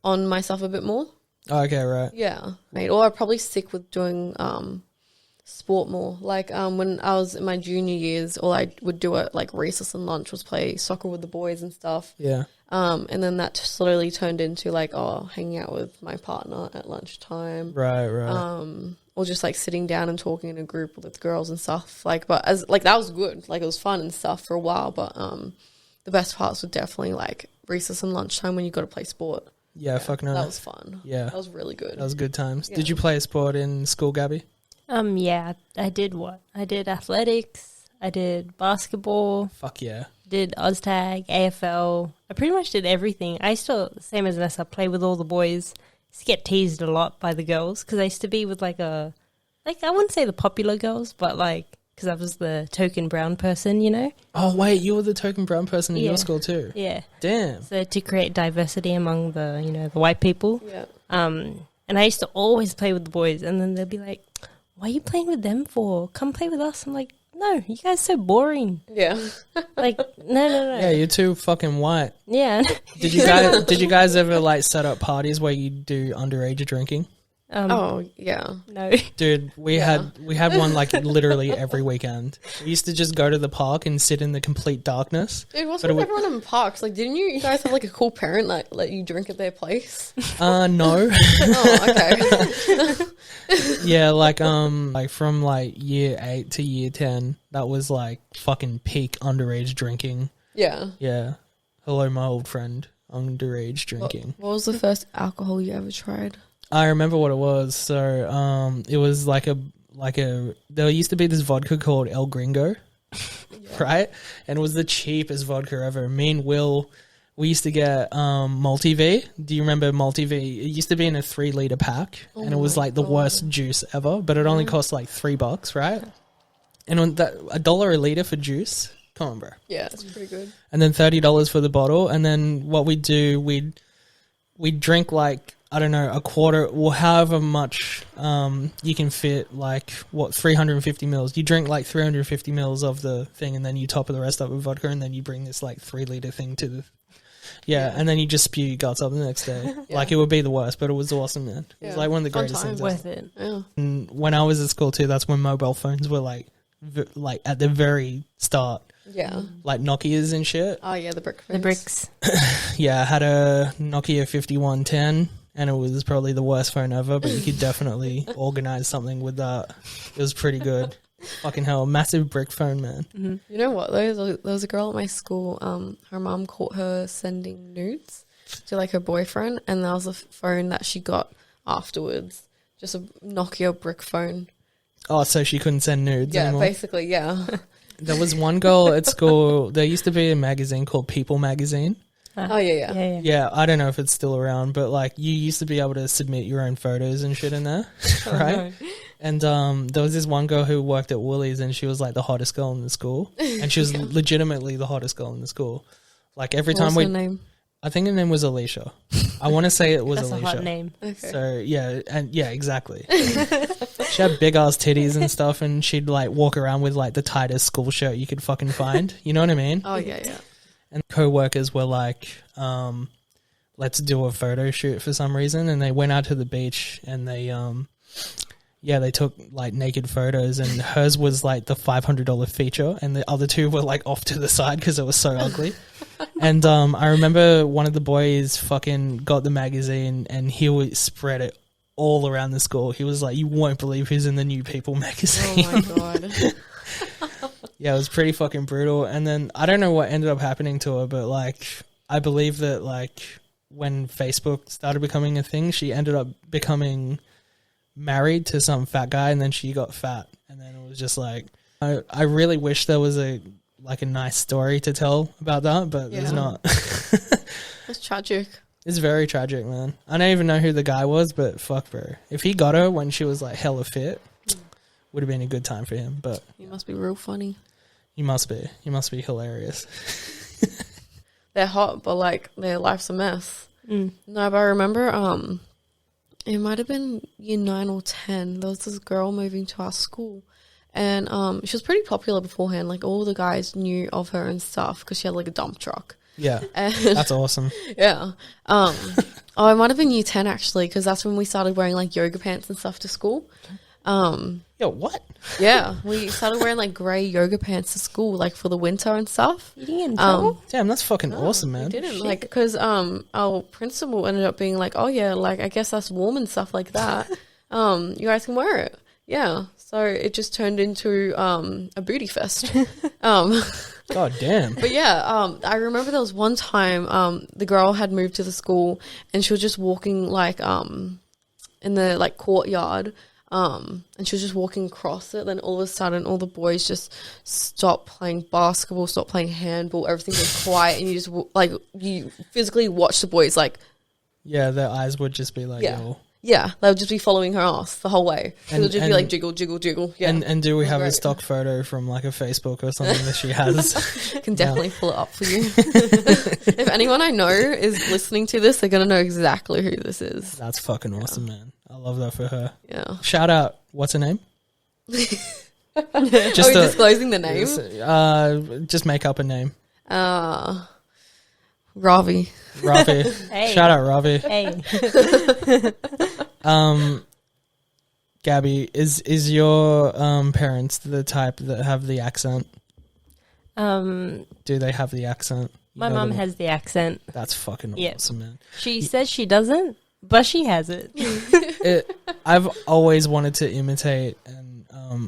Speaker 1: on myself a bit more.
Speaker 3: Okay, right.
Speaker 1: Yeah. Mate. Or I'd probably stick with doing sport more. Like when I was in my junior years, all I would do at like recess and lunch was play soccer with the boys and stuff.
Speaker 3: Yeah.
Speaker 1: And then that slowly turned into like, hanging out with my partner at lunchtime.
Speaker 3: Right.
Speaker 1: Or just like sitting down and talking in a group with girls and stuff. Like, but as like that was good. Like it was fun and stuff for a while. But the best parts were definitely like recess and lunchtime when you got to play sport.
Speaker 3: Yeah, fucking
Speaker 1: That
Speaker 3: right.
Speaker 1: was fun.
Speaker 3: Yeah.
Speaker 1: That was really good.
Speaker 3: That was good times.
Speaker 1: Yeah.
Speaker 3: Did you play a sport in school, Gabby?
Speaker 2: Yeah, I did what? I did athletics, I did basketball,
Speaker 3: Fuck yeah.
Speaker 2: did OzTag, AFL. I pretty much did everything. I still, same as Ness, I play with all the boys. Used to get teased a lot by the girls, because I used to be with I wouldn't say the popular girls, but because I was the token brown person, you know?
Speaker 3: Oh, wait, you were the token brown person in
Speaker 2: Yeah.
Speaker 3: your school too?
Speaker 2: Yeah.
Speaker 3: Damn.
Speaker 2: So to create diversity among the, the white people.
Speaker 1: Yeah.
Speaker 2: And I used to always play with the boys, and then they'd be like, why are you playing with them for? Come play with us. I'm like, no, you guys are so boring.
Speaker 1: Yeah.
Speaker 2: Like, no.
Speaker 3: Yeah, you're too fucking white.
Speaker 2: Yeah.
Speaker 3: Did you guys ever like set up parties where you do underage drinking?
Speaker 1: Oh, yeah.
Speaker 2: No.
Speaker 3: Dude, we had one like literally every weekend. We used to just go to the park and sit in the complete darkness.
Speaker 1: Dude, what's with everyone in parks? Like, didn't you guys have like a cool parent that let you drink at their place?
Speaker 3: No.
Speaker 1: Oh, okay.
Speaker 3: Yeah, like from like year 8 to year 10, that was like fucking peak underage drinking.
Speaker 1: Yeah.
Speaker 3: Yeah. Hello, my old friend. Underage drinking.
Speaker 1: What was the first alcohol you ever tried?
Speaker 3: I remember what it was. So, it was like a there used to be this vodka called El Gringo, right? And it was the cheapest vodka ever. Me and Will, we used to get Multi-V. Do you remember Multi-V? It used to be in a 3-liter pack, and it was like the worst juice ever, but it only cost like $3, right? And on that, $1 a liter for juice. Come on, bro.
Speaker 1: Yeah, it's pretty good.
Speaker 3: And then $30 for the bottle. And then what we'd do, we'd drink like, I don't know, a quarter or however much you can fit, like, 350 mils. You drink like 350 mils of the thing, and then you top of the rest up with vodka, and then you bring this like 3-liter thing to the... Yeah, and then you just spew your guts up the next day.
Speaker 1: Yeah.
Speaker 3: Like, it would be the worst, but it was awesome, man. It was
Speaker 1: Yeah.
Speaker 3: like one of the
Speaker 1: Fun
Speaker 3: greatest
Speaker 1: time.
Speaker 3: things.
Speaker 2: Worth it.
Speaker 1: Yeah.
Speaker 3: And when I was at school too, that's when mobile phones were like at the very start.
Speaker 1: Yeah.
Speaker 3: Like Nokias and shit.
Speaker 1: Oh, yeah, the brick
Speaker 2: The
Speaker 1: fence.
Speaker 2: bricks.
Speaker 3: Yeah, I had a Nokia 5110, and it was probably the worst phone ever, but you could definitely organize something with that. It was pretty good. Fucking hell, massive brick phone, man.
Speaker 2: Mm-hmm.
Speaker 1: You know what, though? There was a girl at my school, her mum caught her sending nudes to, like, her boyfriend, and that was a phone that she got afterwards. Just a Nokia brick phone.
Speaker 3: Oh, so she couldn't send nudes
Speaker 1: Yeah,
Speaker 3: anymore?
Speaker 1: basically, yeah.
Speaker 3: There was one girl at school, there used to be a magazine called People Magazine.
Speaker 1: Oh, yeah.
Speaker 2: Yeah.
Speaker 3: Yeah, I don't know if it's still around, but like you used to be able to submit your own photos and shit in there, right?
Speaker 2: No.
Speaker 3: And there was this one girl who worked at Woolies, and she was like the hottest girl in the school, and she was legitimately the hottest girl in the school. Like every
Speaker 1: What
Speaker 3: time
Speaker 1: was her name?
Speaker 3: I think her name was Alicia. I want to say it was
Speaker 2: That's
Speaker 3: Alicia.
Speaker 2: a hot name.
Speaker 1: Okay.
Speaker 3: So yeah, exactly. She had big ass titties and stuff, and she'd like walk around with like the tightest school shirt you could fucking find. You know what I mean?
Speaker 1: Oh, yeah.
Speaker 3: And co-workers were like, let's do a photo shoot for some reason. And they went out to the beach, and they took like naked photos, and hers was like the $500 feature, and the other two were like off to the side because it was so ugly. And I remember one of the boys fucking got the magazine, and he would spread it all around the school. He was like, you won't believe who's in the new People magazine.
Speaker 1: Oh, my God.
Speaker 3: Yeah, it was pretty fucking brutal. And then I don't know what ended up happening to her, but like I believe that like when Facebook started becoming a thing, she ended up becoming married to some fat guy, and then she got fat, and then it was just like I really wish there was a nice story to tell about that, but there's
Speaker 1: Yeah.
Speaker 3: not.
Speaker 1: That's tragic.
Speaker 3: It's very tragic, man. I don't even know who the guy was, but fuck, bro. If he got her when she was like hella fit, would have been a good time for him. But
Speaker 1: You must be real funny.
Speaker 3: he must be hilarious.
Speaker 1: They're hot, but, like, their life's a mess.
Speaker 2: Mm.
Speaker 1: No, but I remember, it might have been year 9 or 10. There was this girl moving to our school, and she was pretty popular beforehand. Like, all the guys knew of her and stuff because she had like a dump truck.
Speaker 3: Yeah,
Speaker 1: And
Speaker 3: that's awesome.
Speaker 1: yeah. Oh, it might have been year 10 actually, because that's when we started wearing like yoga pants and stuff to school.
Speaker 3: Yo, what?
Speaker 1: Yeah, we started wearing like grey yoga pants to school, like for the winter and stuff.
Speaker 2: You didn't get in trouble?
Speaker 3: Damn, that's fucking awesome, man.
Speaker 1: We didn't like because our principal ended up being like, oh yeah, like I guess that's warm and stuff like that. You guys can wear it. Yeah, so it just turned into a booty fest.
Speaker 3: God damn.
Speaker 1: But yeah, I remember there was one time the girl had moved to the school, and she was just walking like in the like courtyard. And she was just walking across it. Then all of a sudden, all the boys just stopped playing basketball, stopped playing handball. Everything was quiet, and you just like you physically watch the boys like
Speaker 3: Yeah, their eyes would just be like,
Speaker 1: Yeah.
Speaker 3: yo.
Speaker 1: yeah, they would just be following her ass the whole way. It
Speaker 3: And-
Speaker 1: would just be
Speaker 3: and-
Speaker 1: like jiggle, jiggle, jiggle. Yeah,
Speaker 3: And do we have a
Speaker 1: Right.
Speaker 3: stock photo from like a Facebook or something that she has?
Speaker 1: I can definitely pull it up for you. If anyone I know is listening to this, they're gonna know exactly who this is.
Speaker 3: That's fucking awesome, man. I love that for her.
Speaker 1: Yeah,
Speaker 3: Shout out, what's her name?
Speaker 1: Are we disclosing the name?
Speaker 3: Just make up a name.
Speaker 1: Ravi.
Speaker 3: Ravi.
Speaker 2: Hey.
Speaker 3: Shout out Ravi.
Speaker 2: Hey.
Speaker 3: Gabby, is your parents the type that have the accent? Do they have the accent?
Speaker 2: My mum has the accent.
Speaker 3: That's fucking
Speaker 2: Yep.
Speaker 3: awesome, man.
Speaker 2: She says she doesn't, but she has it.
Speaker 3: I've always wanted to imitate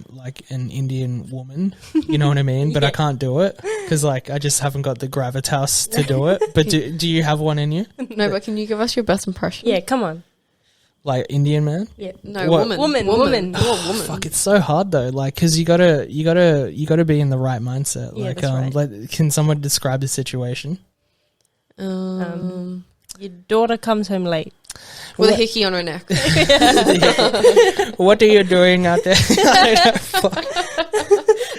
Speaker 3: like an Indian woman, you know what I mean? But I can't do it because like I just haven't got the gravitas to do it. But do you have one in you?
Speaker 1: No, but can you give us your best impression?
Speaker 2: Yeah, come on.
Speaker 3: Like Indian man?
Speaker 2: Yeah.
Speaker 1: No,
Speaker 3: What?
Speaker 1: woman.
Speaker 2: Woman.
Speaker 3: Fuck, it's so hard though. Like, cause you gotta be in the right mindset.
Speaker 2: Yeah,
Speaker 3: Like,
Speaker 2: that's right.
Speaker 3: like, can someone describe the situation?
Speaker 2: Your daughter comes home late.
Speaker 1: With a hickey on her neck.
Speaker 3: What are you doing out there?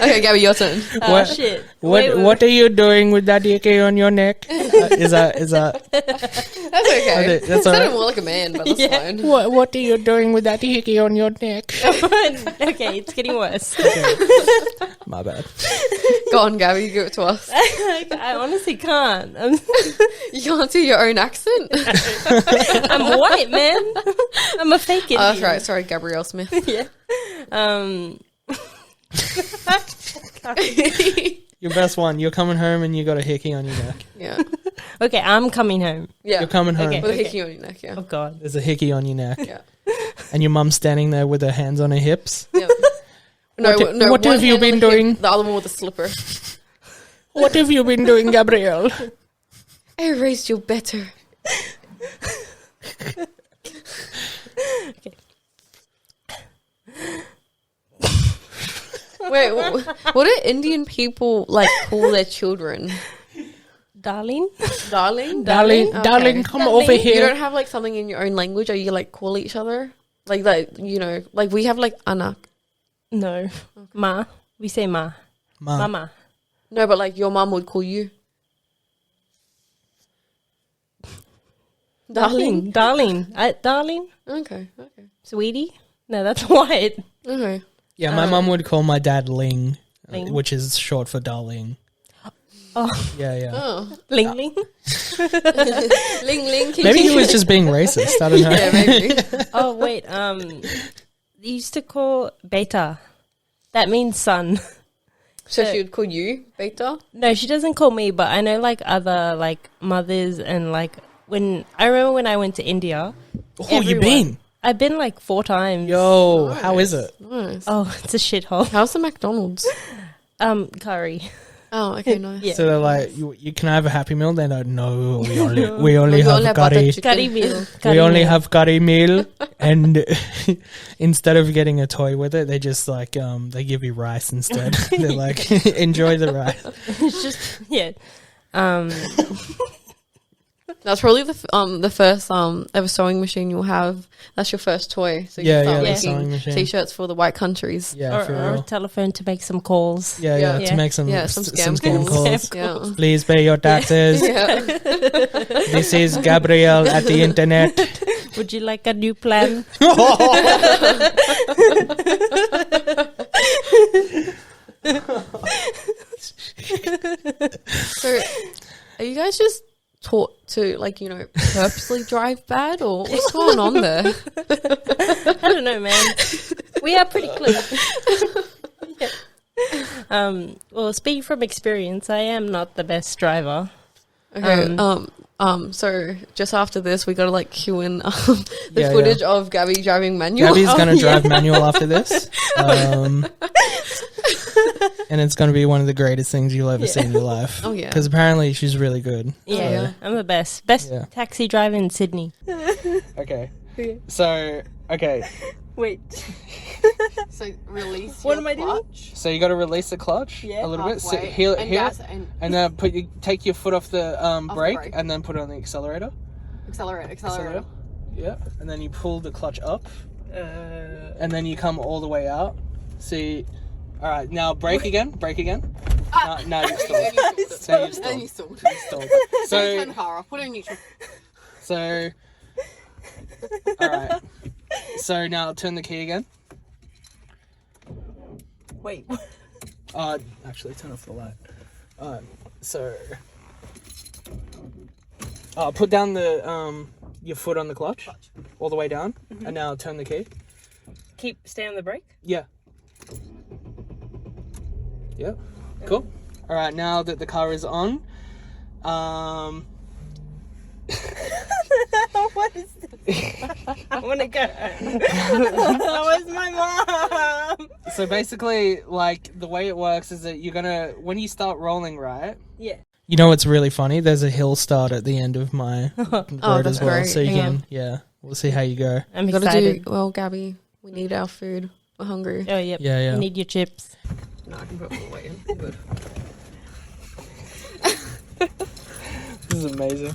Speaker 1: Okay, Gabby, your turn.
Speaker 2: Oh, shit.
Speaker 3: What are you doing with that hickey on your neck? Is that?
Speaker 1: That's okay.
Speaker 3: That's
Speaker 1: Sounded
Speaker 3: alright.
Speaker 1: more like a man, but that's fine.
Speaker 3: What are you doing with that hickey on your neck?
Speaker 2: Okay, it's getting worse.
Speaker 3: My bad.
Speaker 1: Go on, Gabby, give it to us.
Speaker 2: I honestly can't.
Speaker 1: You can't do your own accent?
Speaker 2: I'm white, man. I'm a fake Indian.
Speaker 1: Oh, that's right. Sorry, Gabrielle Smith.
Speaker 2: Yeah.
Speaker 3: Your best one. You're coming home and you got a hickey on your neck.
Speaker 1: Yeah.
Speaker 2: Okay, I'm coming home.
Speaker 1: Yeah.
Speaker 3: You're coming home.
Speaker 2: Okay.
Speaker 1: With a hickey on your neck, yeah.
Speaker 2: Oh, God.
Speaker 3: There's a hickey on your neck.
Speaker 1: Yeah.
Speaker 3: And your mum's standing there with her hands on her hips.
Speaker 1: Yeah.
Speaker 3: What have you
Speaker 1: one hand
Speaker 3: been
Speaker 1: on the hip,
Speaker 3: doing?
Speaker 1: The other one with a slipper.
Speaker 3: What have you been doing, Gabrielle?
Speaker 1: I raised you better.
Speaker 2: Okay.
Speaker 1: Wait, what do Indian people like call their children?
Speaker 2: Darling?
Speaker 1: Darling?
Speaker 3: Darling,
Speaker 1: Okay.
Speaker 3: darling, come
Speaker 2: Darling.
Speaker 3: over
Speaker 1: You
Speaker 3: here.
Speaker 1: don't have like something in your own language, or you like call each other? Like, you know, like we have like anak.
Speaker 2: No.
Speaker 1: Okay.
Speaker 2: Ma. We say ma.
Speaker 3: Mum.
Speaker 2: Mama.
Speaker 1: No, but like your mum would call you darling.
Speaker 2: Darling. Darling?
Speaker 1: Okay.
Speaker 2: Sweetie? No, that's white.
Speaker 1: Okay.
Speaker 3: Yeah, my mum would call my dad Ling,
Speaker 2: Ling.
Speaker 3: which is short for darling.
Speaker 2: Oh.
Speaker 3: Yeah.
Speaker 1: Oh.
Speaker 2: Ling Ling?
Speaker 1: Ling ling.
Speaker 3: Maybe he was just being racist. I don't know.
Speaker 1: Yeah, maybe.
Speaker 2: Oh, wait. They used to call beta. That means son.
Speaker 1: So she would call you Beta?
Speaker 2: No, she doesn't call me, but I know like other like mothers and like I remember when I went to India.
Speaker 3: Oh, you been?
Speaker 2: I've been like 4 times.
Speaker 3: Yo, how is it?
Speaker 1: Nice.
Speaker 2: Oh, it's a shithole.
Speaker 1: How's the McDonald's?
Speaker 2: Curry.
Speaker 1: Oh, okay, nice.
Speaker 2: Yeah.
Speaker 3: So they're like, you can I have a Happy Meal? They're like, no, we only have
Speaker 1: butter
Speaker 3: curry.
Speaker 1: chicken.
Speaker 2: Curry meal.
Speaker 3: We only have curry meal, and instead of getting a toy with it, they just like they give you rice instead. They're like, enjoy the rice.
Speaker 2: It's just yeah.
Speaker 1: That's probably the first ever sewing machine you'll have. That's your first toy. So you
Speaker 3: Yeah,
Speaker 1: start
Speaker 3: the
Speaker 2: Yeah.
Speaker 1: making
Speaker 3: sewing machine.
Speaker 1: T-shirts for the white countries.
Speaker 3: Yeah, for
Speaker 2: or a
Speaker 3: real.
Speaker 2: telephone to make some calls.
Speaker 3: Yeah,
Speaker 1: Yeah.
Speaker 3: to make some
Speaker 1: Yeah, some scam
Speaker 3: scam
Speaker 1: calls.
Speaker 3: calls.
Speaker 1: Yeah.
Speaker 3: Please pay your taxes.
Speaker 1: Yeah.
Speaker 3: This is Gabrielle at the internet.
Speaker 2: Would you like a new plan?
Speaker 1: So, are you guys just taught to like purposely drive bad, or what's going on there?
Speaker 2: I don't know, man. We are pretty close. Yeah. Well, speaking from experience, I am not the best driver.
Speaker 1: Okay. So just after this, we gotta like cue in the
Speaker 3: Yeah,
Speaker 1: footage of Gabby driving manual.
Speaker 3: Gabby's gonna
Speaker 2: yeah.
Speaker 3: drive manual after this. And it's going to be one of the greatest things you'll ever see in your life.
Speaker 1: Oh, yeah.
Speaker 3: Because apparently she's really good.
Speaker 2: Yeah,
Speaker 1: yeah.
Speaker 2: I'm the best. Best
Speaker 3: Yeah.
Speaker 2: taxi driver in Sydney.
Speaker 3: Okay. So,
Speaker 2: Wait.
Speaker 1: So release.
Speaker 2: What am I doing?
Speaker 3: So you got to release the clutch
Speaker 2: Yeah.
Speaker 3: a little bit. So
Speaker 1: Halfway,
Speaker 3: heel,
Speaker 1: and
Speaker 3: heel,
Speaker 1: gas
Speaker 3: and then take your foot off the brake,
Speaker 1: brake.
Speaker 3: and then put it on the accelerator.
Speaker 1: Accelerate.
Speaker 3: Yeah. And then you pull the clutch up, and then you come all the way out. See. All right. Now brake again. No, you stalled.
Speaker 1: And you stalled.
Speaker 3: Stalled.
Speaker 1: Turn
Speaker 3: So.
Speaker 1: the car off. Put it in neutral.
Speaker 3: So, all right. So now turn the key again.
Speaker 2: Wait.
Speaker 3: Actually, turn off the light. So, put down the your foot on the clutch, all the way down, and now turn the key.
Speaker 2: Stay on the brake.
Speaker 3: Yeah. Yep. Cool. All right. Now that the car is on,
Speaker 2: What is this? I want to go. Where's my mom?
Speaker 3: so basically, like the way it works is that you're gonna when you start rolling, right?
Speaker 2: Yeah.
Speaker 3: You know what's really funny? There's a hill start at the end of my road
Speaker 1: that's
Speaker 3: as well,
Speaker 1: great.
Speaker 3: so you
Speaker 1: Yeah.
Speaker 3: can we'll see how you go.
Speaker 2: I'm
Speaker 1: We gotta
Speaker 2: excited.
Speaker 1: do. Gabby, we need our food. We're hungry.
Speaker 2: Oh, yep.
Speaker 3: Yeah.
Speaker 2: You need your chips.
Speaker 1: No, I can put it away. Good.
Speaker 3: This is amazing.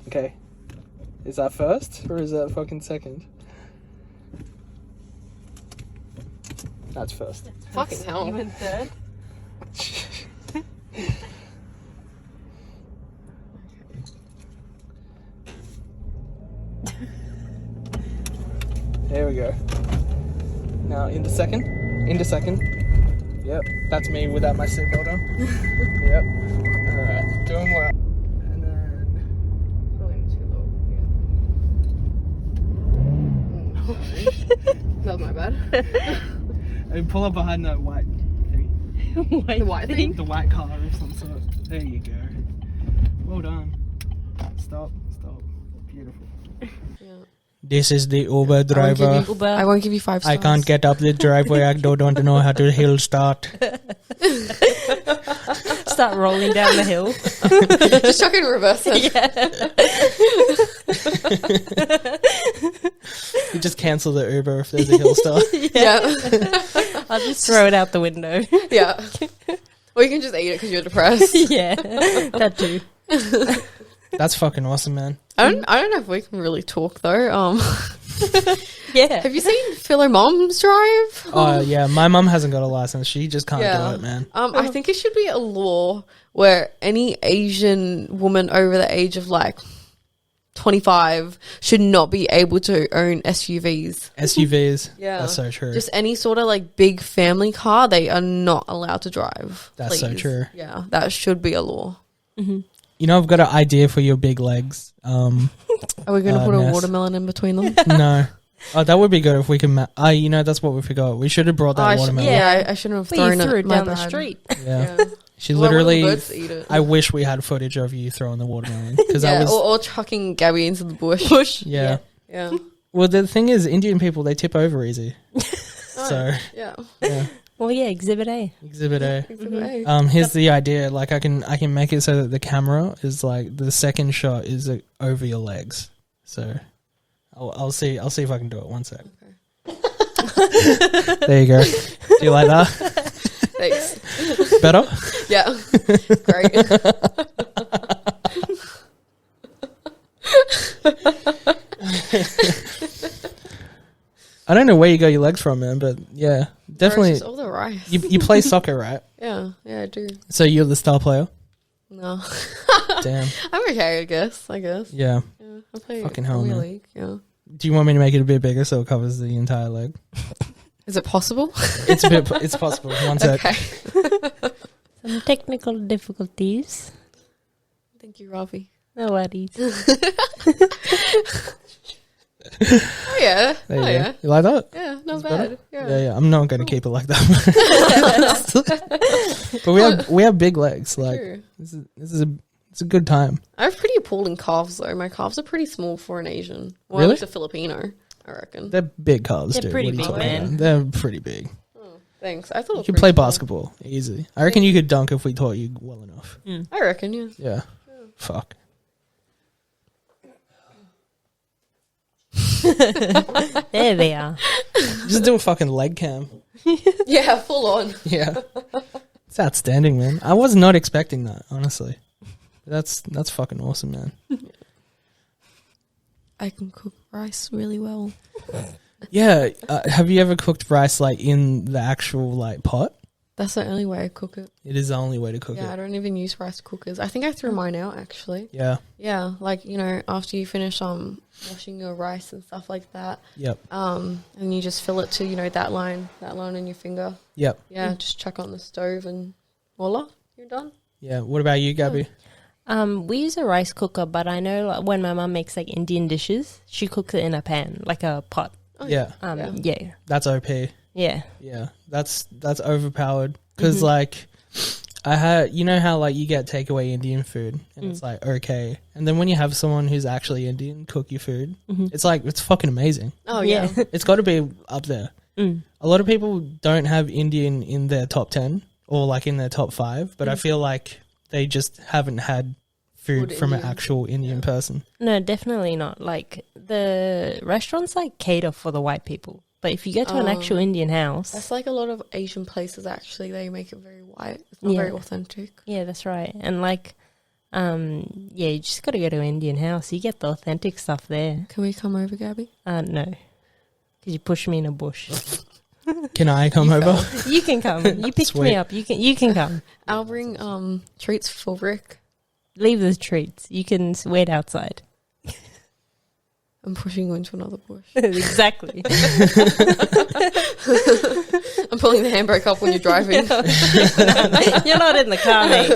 Speaker 3: Okay. Is that first or is that fucking second? That's first.
Speaker 1: Fucking hell.
Speaker 2: You went third.
Speaker 3: There we go. Now into second. Into second. Yep. That's me without my seatbelt on. Yep. Alright. Doing well. And then
Speaker 1: Probably too low. That was my bad.
Speaker 3: pull up behind that white thing.
Speaker 1: The white thing.
Speaker 3: The white car of some sort. There you go. Well done. Stop. Beautiful.
Speaker 1: Yeah.
Speaker 3: This is the Uber
Speaker 1: I
Speaker 3: driver.
Speaker 1: won't give you 5 stars.
Speaker 3: I can't get up the driveway. I don't know how to hill start.
Speaker 2: Start rolling down the hill.
Speaker 1: Just chuck it in reverse.
Speaker 3: You just cancel the Uber if there's a hill start.
Speaker 1: Yeah.
Speaker 2: I'll just throw it out the window.
Speaker 1: Yeah. Or you can just eat it because you're depressed.
Speaker 2: Yeah, that too.
Speaker 3: That's fucking awesome, man.
Speaker 1: I don't know if we can really talk though.
Speaker 2: Yeah.
Speaker 1: Have you seen Philo Mom's drive?
Speaker 3: Oh, yeah. My mum hasn't got a license. She just can't
Speaker 1: Yeah.
Speaker 3: do it, man.
Speaker 1: I think it should be a law where any Asian woman over the age of like 25 should not be able to own SUVs.
Speaker 3: SUVs.
Speaker 1: Yeah.
Speaker 3: That's so true.
Speaker 1: Just any sort of like big family car, they are not allowed to drive.
Speaker 3: That's so
Speaker 1: please.
Speaker 3: true.
Speaker 1: Yeah, that should be a law.
Speaker 3: You know, I've got an idea for your big legs.
Speaker 1: Are we going to put a
Speaker 3: Ness.
Speaker 1: watermelon in between them?
Speaker 3: No. Oh, that would be good if we can. You know, that's what we forgot. We should have brought that watermelon.
Speaker 1: I shouldn't have
Speaker 2: Well,
Speaker 1: thrown
Speaker 2: you threw it
Speaker 1: My
Speaker 2: down the
Speaker 1: bad.
Speaker 2: street.
Speaker 3: Yeah.
Speaker 1: Yeah.
Speaker 3: She
Speaker 1: Well, I want the
Speaker 3: literally.
Speaker 1: birds to eat it.
Speaker 3: I wish we had footage of you throwing the watermelon because
Speaker 1: Yeah,
Speaker 3: that was.
Speaker 1: or chucking Gabby into the bush.
Speaker 3: Yeah.
Speaker 1: Yeah.
Speaker 3: Well, the thing is, Indian people they tip over easy. So
Speaker 1: Yeah.
Speaker 3: yeah,
Speaker 2: Well, yeah, Exhibit A.
Speaker 3: exhibit A.
Speaker 1: Mm-hmm.
Speaker 3: Here's the idea. Like I can make it so that the camera is like the second shot is over your legs. So I'll see if I can do it. One sec. There you go. Do you like that?
Speaker 1: Thanks.
Speaker 3: Better?
Speaker 1: Yeah. Great.
Speaker 3: I don't know where you got your legs from, man, but yeah, definitely.
Speaker 1: It's all the rice.
Speaker 3: You play soccer, right?
Speaker 1: Yeah, I do.
Speaker 3: So you're the star player.
Speaker 1: No.
Speaker 3: Damn.
Speaker 1: I'm okay, I guess.
Speaker 3: Yeah.
Speaker 1: Yeah, I play
Speaker 3: Fucking hell,
Speaker 1: Premier
Speaker 3: man.
Speaker 1: League. Yeah.
Speaker 3: Do you want me to make it a bit bigger so it covers the entire leg?
Speaker 1: Is it possible?
Speaker 3: It's possible. One sec.
Speaker 1: Okay.
Speaker 2: Some technical difficulties.
Speaker 1: Thank you, Ravi.
Speaker 2: No worries.
Speaker 1: Oh yeah.
Speaker 3: There you
Speaker 1: Oh
Speaker 3: go.
Speaker 1: yeah.
Speaker 3: You like that?
Speaker 1: Yeah, not
Speaker 3: That's
Speaker 1: bad.
Speaker 3: Yeah. I'm not going to keep it like that. But we have big legs. Like
Speaker 1: True.
Speaker 3: this is a good time.
Speaker 1: I have pretty appalling calves though. My calves are pretty small for an Asian. Well,
Speaker 3: Really?
Speaker 1: at least a Filipino, I reckon.
Speaker 3: They're big calves,
Speaker 2: They're
Speaker 3: dude.
Speaker 2: pretty
Speaker 3: What are you
Speaker 2: big,
Speaker 3: talking
Speaker 2: man.
Speaker 3: about? They're pretty big.
Speaker 1: Thanks. I thought
Speaker 3: You can play basketball easy. I reckon you could dunk if we taught you well enough.
Speaker 1: I reckon, yeah.
Speaker 3: Yeah. Fuck.
Speaker 2: There they are.
Speaker 3: Just do a fucking leg cam.
Speaker 1: Yeah, full on.
Speaker 3: Yeah. It's outstanding, man. I was not expecting that, honestly. That's fucking awesome, man.
Speaker 1: I can cook rice really well.
Speaker 3: Yeah. Have you ever cooked rice like in the actual like pot?
Speaker 1: That's the only way I cook it.
Speaker 3: It is the only way to cook
Speaker 1: Yeah, I
Speaker 3: it.
Speaker 1: don't even use rice cookers. I think I threw mine out actually.
Speaker 3: Yeah.
Speaker 1: Yeah, like, after you finish washing your rice and stuff like that.
Speaker 3: Yep.
Speaker 1: And you just fill it to, that line in your finger.
Speaker 3: Yep.
Speaker 1: Yeah, just chuck on the stove and voila, you're done.
Speaker 3: Yeah. What about you, Gabby?
Speaker 2: We use a rice cooker, but I know like, when my mum makes like Indian dishes, she cooks it in a pan, like a pot.
Speaker 1: Oh,
Speaker 3: Yeah.
Speaker 2: Yeah.
Speaker 3: That's OP.
Speaker 2: Yeah.
Speaker 3: Yeah. That's overpowered. Because, like, I had, how, like, you get takeaway Indian food and it's, like, okay. And then when you have someone who's actually Indian cook your food, it's, like, it's fucking amazing.
Speaker 1: Oh, yeah.
Speaker 3: It's got to be up there. A lot of people don't have Indian in their top 10 or, like, in their top 5, but I feel like they just haven't had food
Speaker 1: Good
Speaker 3: from an
Speaker 1: Indian.
Speaker 3: actual Indian person.
Speaker 2: No, definitely not. Like, the restaurants, like, cater for the white people. But if you go to an actual Indian house...
Speaker 1: That's like a lot of Asian places, actually. They make it very white. It's not very authentic.
Speaker 2: Yeah, that's right. And, like, you just got to go to an Indian house. You get the authentic stuff there.
Speaker 1: Can we come over, Gabby?
Speaker 2: No. Because you pushed me in a bush.
Speaker 3: Can I come over?
Speaker 2: You can come. You picked me up. You can come.
Speaker 1: I'll bring treats for Rick.
Speaker 2: Leave the treats. You can wait outside.
Speaker 1: I'm pushing you into another bush.
Speaker 2: Exactly.
Speaker 1: I'm pulling the handbrake up when you're driving.
Speaker 2: You're not in the car, mate.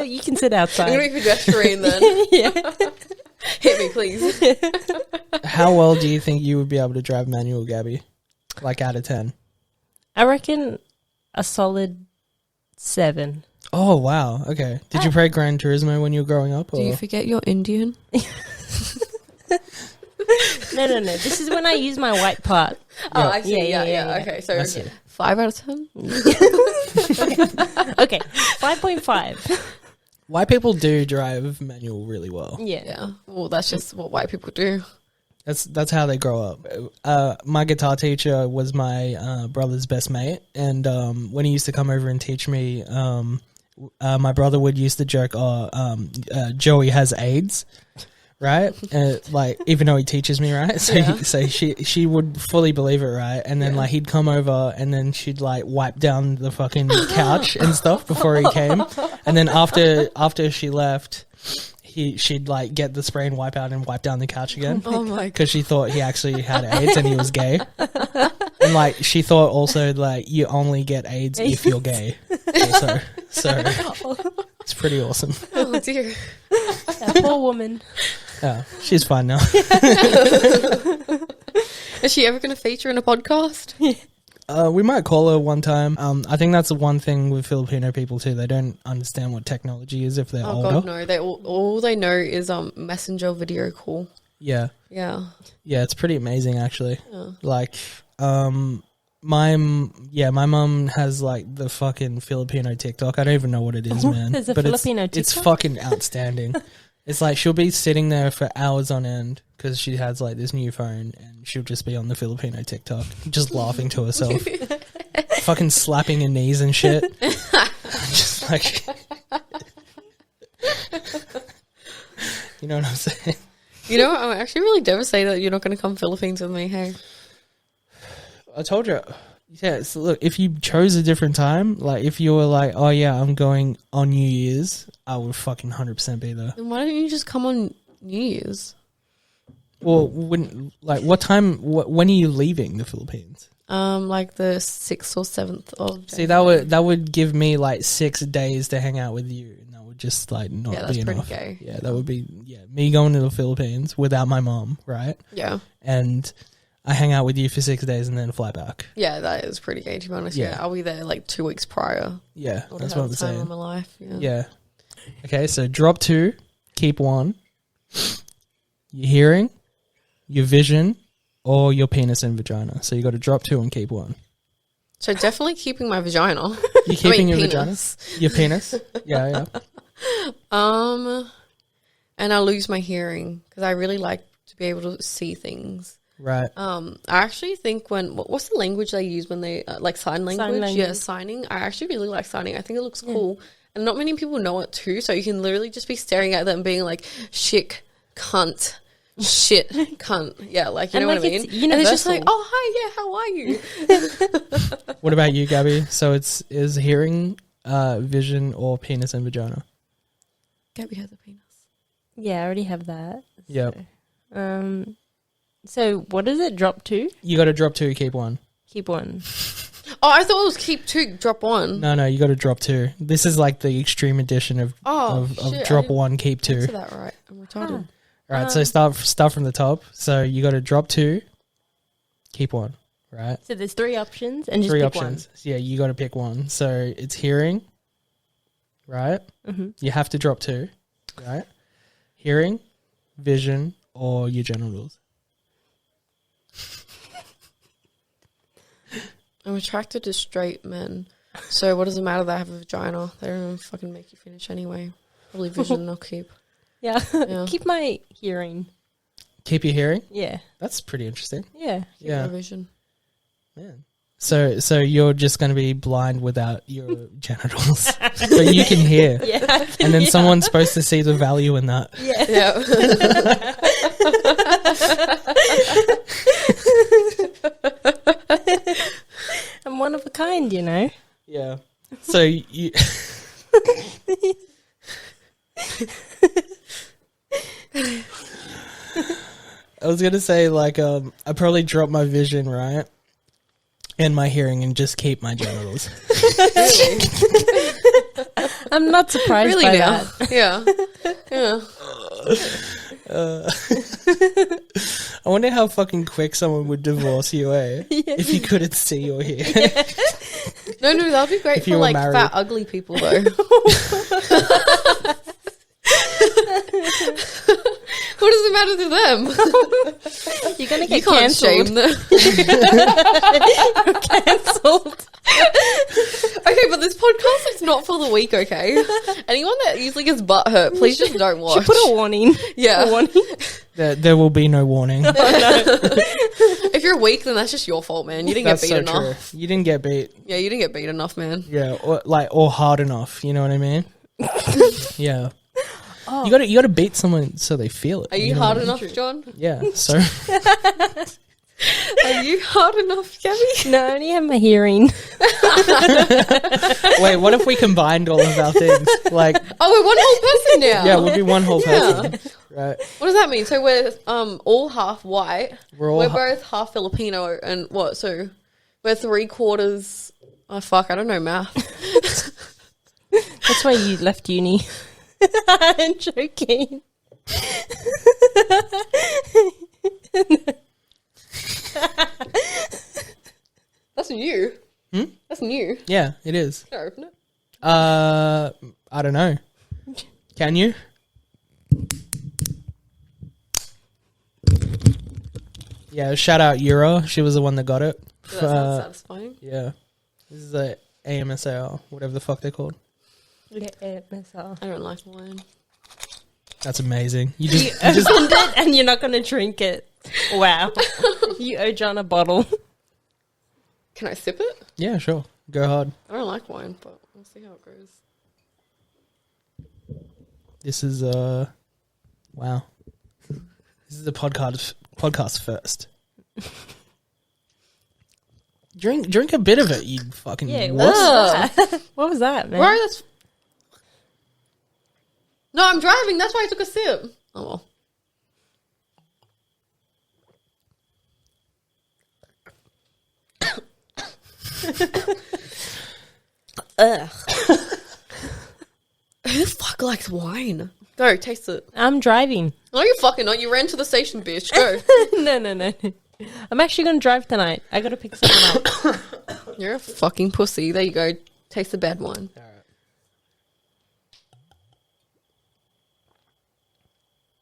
Speaker 2: You can sit
Speaker 1: I'm
Speaker 2: outside.
Speaker 1: going to be pedestrian then.
Speaker 2: Yeah.
Speaker 1: Hit me, please.
Speaker 3: How well do you think you would be able to drive manual, Gabby? Like, out of 10?
Speaker 2: I reckon a solid 7.
Speaker 3: Oh, wow. Okay. Did you play Gran Turismo when you were growing up? Or?
Speaker 1: Do you forget you're Indian?
Speaker 2: No. This is when I use my white part.
Speaker 1: Oh, I see.
Speaker 2: Yeah.
Speaker 1: Okay, so
Speaker 3: I see.
Speaker 1: 5 out of 10?
Speaker 2: Okay, 5.5.
Speaker 3: White people do drive manual really well.
Speaker 2: Yeah.
Speaker 1: Yeah. Well, that's just what white people do.
Speaker 3: That's how they grow up. My guitar teacher was my brother's best mate, and when he used to come over and teach me, my brother would used to joke, Joey has AIDS, right? Like, even though he teaches me, right? So she would fully believe it, right? And then like he'd come over, and then she'd like wipe down the fucking couch and stuff before he came, and then after she left, she'd like get the spray and wipe out and wipe down the couch again.
Speaker 1: Oh my God.
Speaker 3: Because she thought he actually had AIDS and he was gay. And like she thought also like you only get AIDS if you're gay. Also. So it's pretty awesome.
Speaker 1: Oh, dear.
Speaker 2: That poor woman.
Speaker 3: Yeah, she's fine now.
Speaker 1: Is she ever going to feature in a podcast?
Speaker 3: We might call her one time. I think that's the one thing with Filipino people too. They don't understand what technology is if they're
Speaker 1: Oh,
Speaker 3: older.
Speaker 1: God, no. They all they know is messenger video call.
Speaker 3: Yeah.
Speaker 1: Yeah.
Speaker 3: Yeah, it's pretty amazing actually.
Speaker 1: Yeah.
Speaker 3: Like, my mum has like the fucking Filipino TikTok. I don't even know what it is, man.
Speaker 2: There's a
Speaker 3: but
Speaker 2: Filipino
Speaker 3: it's
Speaker 2: TikTok?
Speaker 3: fucking outstanding. It's like she'll be sitting there for hours on end because she has like this new phone, and she'll just be on the Filipino TikTok, just laughing to herself, fucking slapping her knees and shit. Just like, you know what I'm saying?
Speaker 1: You know, I'm actually really devastated that you're not going to come Philippines with me, hey?
Speaker 3: I told you. Yeah, so look, if you chose a different time, like if you were like, oh yeah, I'm going on New Year's, I would fucking 100% be there.
Speaker 1: Then why don't you just come on New Year's?
Speaker 3: Well, what time, when are you leaving the Philippines?
Speaker 1: Like the 6th or 7th of
Speaker 3: See, that would give me like 6 days to hang out with you, and that would just like not
Speaker 1: Yeah, that's
Speaker 3: be
Speaker 1: pretty
Speaker 3: enough.
Speaker 1: gay.
Speaker 3: Yeah, that would be, me going to the Philippines without my mom, right?
Speaker 1: Yeah.
Speaker 3: And I hang out with you for 6 days and then fly back.
Speaker 1: Yeah, that is pretty gay, to be honest.
Speaker 3: Yeah.
Speaker 1: Yeah, I'll be there like 2 weeks prior.
Speaker 3: Yeah,
Speaker 1: I would
Speaker 3: that's
Speaker 1: have
Speaker 3: what I'm
Speaker 1: the time
Speaker 3: saying.
Speaker 1: of my life. Yeah.
Speaker 3: Yeah. Okay, so drop 2, keep 1. Your hearing, your vision, or your penis and vagina. So you got to drop 2 and keep 1.
Speaker 1: So definitely keeping my vagina.
Speaker 3: You keeping your
Speaker 1: penis.
Speaker 3: vagina? Your penis? Yeah.
Speaker 1: And I lose my hearing because I really like to be able to see things.
Speaker 3: Right.
Speaker 1: I actually think what's the language they use when they like sign language? Yeah, signing. I actually really like signing. I think it looks cool, and not many people know it too. So you can literally just be staring at them, being like, "Shit, cunt, shit, cunt." Yeah, like you know
Speaker 2: like
Speaker 1: what I mean.
Speaker 2: it's
Speaker 1: And it's just like,
Speaker 2: universal.
Speaker 1: "Oh hi, yeah, how are you?"
Speaker 3: What about you, Gabby? So is hearing, vision, or penis and vagina?
Speaker 1: Gabby has a penis.
Speaker 2: Yeah, I already have that.
Speaker 3: Yep.
Speaker 2: So what does it drop to?
Speaker 3: You got to drop 2, keep 1.
Speaker 2: Keep one.
Speaker 1: Oh, I thought it was keep 2, drop 1.
Speaker 3: No, you got to drop 2. This is like the extreme edition of
Speaker 1: Shit,
Speaker 3: drop
Speaker 1: I didn't
Speaker 3: 1, keep 2.
Speaker 1: answer that right. I'm retarded.
Speaker 3: All right, so start from the top. So you got to drop 2, keep 1, right?
Speaker 2: So there's 3 options and just
Speaker 3: 3
Speaker 2: pick
Speaker 3: options. Yeah, you got to pick one. So it's hearing, right?
Speaker 2: Mm-hmm.
Speaker 3: You have to drop 2, right? Hearing, vision, or your genitals.
Speaker 1: I'm attracted to straight men. So what does it matter that I have a vagina? They don't even fucking make you finish anyway. Probably vision I'll keep.
Speaker 2: Yeah.
Speaker 1: Yeah.
Speaker 2: Keep my hearing.
Speaker 3: Keep your hearing.
Speaker 2: Yeah.
Speaker 3: That's pretty interesting.
Speaker 2: Yeah.
Speaker 1: Keep
Speaker 3: Yeah.
Speaker 1: my vision.
Speaker 3: Man. So you're just going to be blind without your genitals, but you can hear.
Speaker 2: Yeah. I can
Speaker 3: And then
Speaker 2: hear.
Speaker 3: someone's supposed to see the value in that.
Speaker 2: Yeah.
Speaker 1: Yeah.
Speaker 2: I'm one of a kind, you know.
Speaker 3: Yeah. So you. I was gonna say like I probably drop my vision, right, and my hearing, and just keep my genitals.
Speaker 2: I'm not surprised
Speaker 1: Really
Speaker 2: by
Speaker 1: now?
Speaker 2: that.
Speaker 1: Yeah. Yeah.
Speaker 3: I wonder how fucking quick someone would divorce you, eh? If you couldn't see or hear.
Speaker 1: No, that would be great
Speaker 3: If you
Speaker 1: for
Speaker 3: were
Speaker 1: like
Speaker 3: married.
Speaker 1: fat, ugly people though. What does it matter to them?
Speaker 2: You're gonna
Speaker 1: You
Speaker 2: get
Speaker 1: can't
Speaker 2: cancelled.
Speaker 1: shame them.
Speaker 2: Cancelled.
Speaker 1: Okay, but this podcast is not for the weak, okay? Anyone that usually gets butt hurt, please just don't watch.
Speaker 2: Should put a warning.
Speaker 1: Yeah.
Speaker 2: A warning.
Speaker 3: There will be no warning.
Speaker 1: If you're weak, then that's just your fault, man. You didn't
Speaker 3: That's
Speaker 1: get
Speaker 3: so
Speaker 1: beat enough.
Speaker 3: true. You didn't get beat.
Speaker 1: Yeah, you didn't get beat enough, man.
Speaker 3: Yeah, or hard enough. You know what I mean? Yeah. You got to beat someone so they feel it.
Speaker 1: Are you
Speaker 3: know
Speaker 1: hard
Speaker 3: what I mean?
Speaker 1: enough, John?
Speaker 3: Yeah. So
Speaker 1: Are you hard enough, Gabby?
Speaker 2: No, I only have my hearing.
Speaker 3: wait, what if we combined all of our things? Like,
Speaker 1: Oh, we're one whole person now.
Speaker 3: yeah, we'll be one whole
Speaker 1: Yeah.
Speaker 3: person, right?
Speaker 1: What does that mean? So we're all half white.
Speaker 3: We're all
Speaker 1: We're both half Filipino, and what? So we're 3/4. Oh fuck, I don't know math.
Speaker 2: That's why you left uni. I'm joking.
Speaker 1: That's new. That's new.
Speaker 3: Yeah, it is.
Speaker 1: Can I open it?
Speaker 3: I don't know. Can you? Yeah, shout out Euro. She was the one that got it.
Speaker 1: That sounds satisfying.
Speaker 3: Yeah. This is a AMSL, whatever the fuck they're called.
Speaker 2: Yeah, myself.
Speaker 1: I don't like wine.
Speaker 3: That's amazing. You
Speaker 2: You
Speaker 3: just
Speaker 2: opened it and you're not going to drink it. Wow. You owe John a bottle.
Speaker 1: Can I sip it?
Speaker 3: yeah, sure. Go hard.
Speaker 1: I don't like wine, but we'll see how it goes.
Speaker 3: This is wow. This is a podcast first. Drink a bit of it, you fucking
Speaker 2: Yeah,
Speaker 3: wuss.
Speaker 2: what was that, man?
Speaker 1: Bro, that's... No, I'm driving. That's why I took a sip. Oh, well. Ugh. Who the fuck likes wine? Go, taste it.
Speaker 2: I'm driving.
Speaker 1: No, you fucking not. You ran to the station, bitch. Go.
Speaker 2: No. I'm actually going to drive tonight. I got to pick someone up.
Speaker 1: You're a fucking pussy. There you go. Taste the bad wine.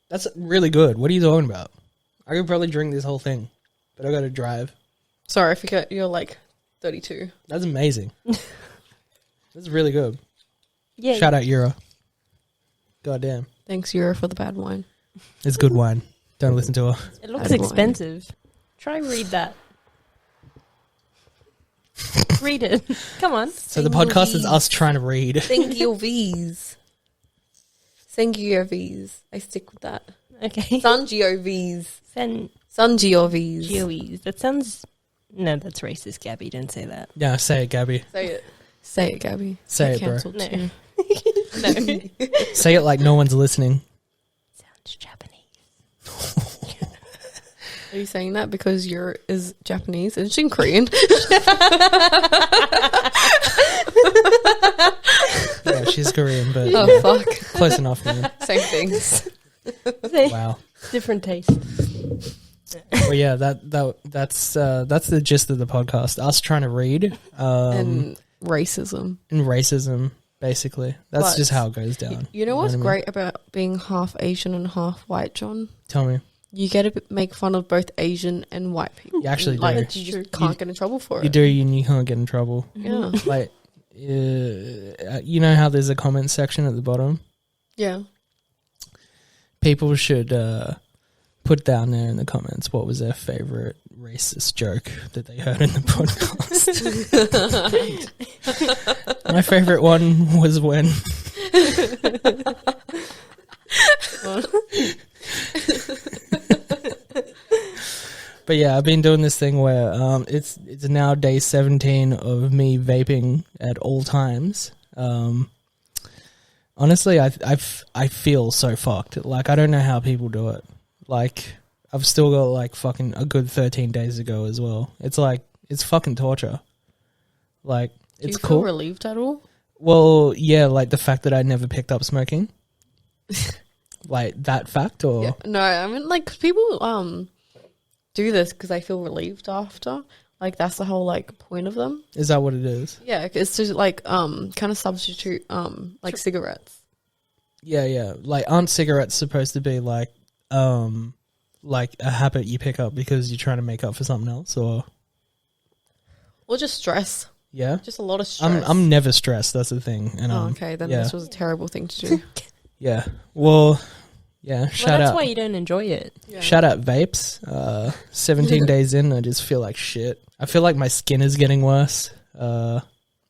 Speaker 3: That's really good. What are you talking about? I could probably drink this whole thing, but I got to drive.
Speaker 1: Sorry, I forget you're like 32.
Speaker 3: That's amazing. That's really good.
Speaker 2: Yeah.
Speaker 3: Shout out Euro. Goddamn.
Speaker 1: Thanks, Euro, for the bad wine.
Speaker 3: It's good wine. Don't listen to her.
Speaker 2: It looks
Speaker 1: Bad wine.
Speaker 2: expensive. Try read that. Read it. Come on.
Speaker 3: So the podcast is us trying to read.
Speaker 1: Sangiovese. Sangiovese. I stick with that.
Speaker 2: Okay.
Speaker 1: Sangiovese.
Speaker 2: San
Speaker 1: Sangiovese.
Speaker 2: Geoese. That sounds No, that's racist, Gabby. Don't say that.
Speaker 3: Yeah, say it, Gabby.
Speaker 1: Say it, Gabby.
Speaker 3: Say
Speaker 1: Get
Speaker 3: it, bro.
Speaker 1: cancelled
Speaker 2: No.
Speaker 1: too.
Speaker 2: No.
Speaker 3: Say it like no one's listening.
Speaker 2: Sounds Japanese.
Speaker 1: Are you saying that because you're is Japanese? It's in Korean.
Speaker 3: Yeah, she's Korean, but
Speaker 1: Oh fuck.
Speaker 3: close enough, man.
Speaker 1: Same things.
Speaker 3: Wow.
Speaker 2: Different taste.
Speaker 3: Well, yeah, that's the gist of the podcast. Us trying to read
Speaker 1: And racism.
Speaker 3: and racism, basically. That's
Speaker 1: But
Speaker 3: just how it goes down.
Speaker 1: You know what's
Speaker 3: what I mean?
Speaker 1: great about being half Asian and half white, John?
Speaker 3: Tell me.
Speaker 1: You get to make fun of both Asian and white people.
Speaker 3: You actually
Speaker 1: like,
Speaker 3: do.
Speaker 1: you just can't get in trouble for
Speaker 3: You
Speaker 1: it.
Speaker 3: do, and you can't get in trouble.
Speaker 1: Yeah.
Speaker 3: Like, you know how there's a comment section at the bottom?
Speaker 1: Yeah.
Speaker 3: People should put down there in the comments what was their favorite racist joke that they heard in the podcast. My favorite one was when but yeah, I've been doing this thing where it's now day 17 of me vaping at all times. Honestly, I feel so fucked. Like, I don't know how people do it. Like, I've still got like fucking a good 13 days to go as well. It's like, it's fucking torture. Like,
Speaker 1: Do
Speaker 3: it's
Speaker 1: you feel
Speaker 3: cool.
Speaker 1: relieved at all?
Speaker 3: Well, yeah, like the fact that I never picked up smoking. Like that fact, or
Speaker 1: Yeah. No, I mean, like, 'cause people do this because they feel relieved after. Like, that's the whole, like, point of them.
Speaker 3: is that what it is?
Speaker 1: Yeah, it's to, like, kind of substitute, like, cigarettes.
Speaker 3: Yeah. Like, aren't cigarettes supposed to be like a habit you pick up because you're trying to make up for something else, or
Speaker 1: Or just stress.
Speaker 3: yeah?
Speaker 1: Just a lot of stress.
Speaker 3: I'm never stressed. That's the thing. And
Speaker 1: Oh, okay. Then
Speaker 3: yeah.
Speaker 1: this was a terrible thing to do.
Speaker 3: Yeah. Well, yeah.
Speaker 2: Well,
Speaker 3: Shout
Speaker 2: that's
Speaker 3: out.
Speaker 2: why you don't enjoy it.
Speaker 1: Yeah.
Speaker 3: Shout out vapes. 17 days in, I just feel like shit. I feel like my skin is getting worse, but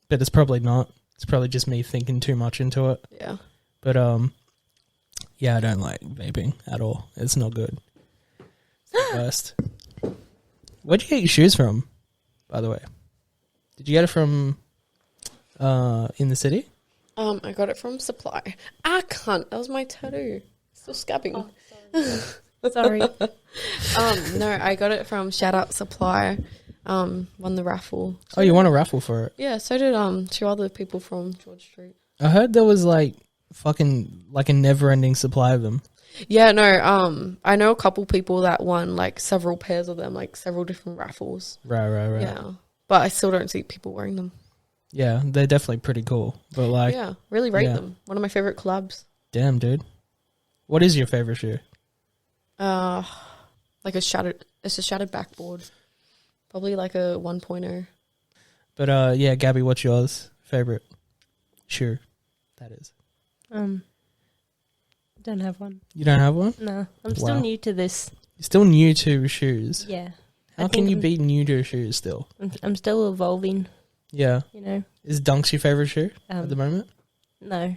Speaker 3: it's probably not. It's probably just me thinking too much into it.
Speaker 1: Yeah.
Speaker 3: But yeah, I don't like vaping at all. It's not good. It's the worst. Where'd you get your shoes from, by the way? Did you get it from in the city?
Speaker 1: I got it from Supply. Ah, cunt. That was my tattoo. Still scabbing.
Speaker 2: Sorry.
Speaker 1: No, I got it from Shout Out Supply. Won the raffle.
Speaker 3: Oh, you won a raffle for it?
Speaker 1: Yeah, so did two other people from George Street.
Speaker 3: I heard there was like fucking like a never-ending supply of them.
Speaker 1: Yeah, no, I know a couple people that won like several pairs of them, like several different raffles.
Speaker 3: Right.
Speaker 1: Yeah. But I still don't see people wearing them.
Speaker 3: Yeah, they're definitely pretty cool. But like,
Speaker 1: Yeah, really rate
Speaker 3: yeah.
Speaker 1: them. One of my favorite collabs.
Speaker 3: damn, dude. What is your favorite shoe?
Speaker 1: Like it's a shattered backboard. Probably like a 1.0.
Speaker 3: But yeah, Gabby, what's yours? Favorite shoe? That is.
Speaker 2: Don't have one.
Speaker 3: You don't have one?
Speaker 2: No, I'm still
Speaker 3: Wow.
Speaker 2: new to this.
Speaker 3: You're still new to shoes.
Speaker 2: Yeah.
Speaker 3: How
Speaker 2: I
Speaker 3: can
Speaker 2: think
Speaker 3: you be new to shoes still?
Speaker 2: I'm still evolving,
Speaker 3: Yeah.
Speaker 2: you know.
Speaker 3: Is Dunks your favorite shoe at the moment?
Speaker 2: No.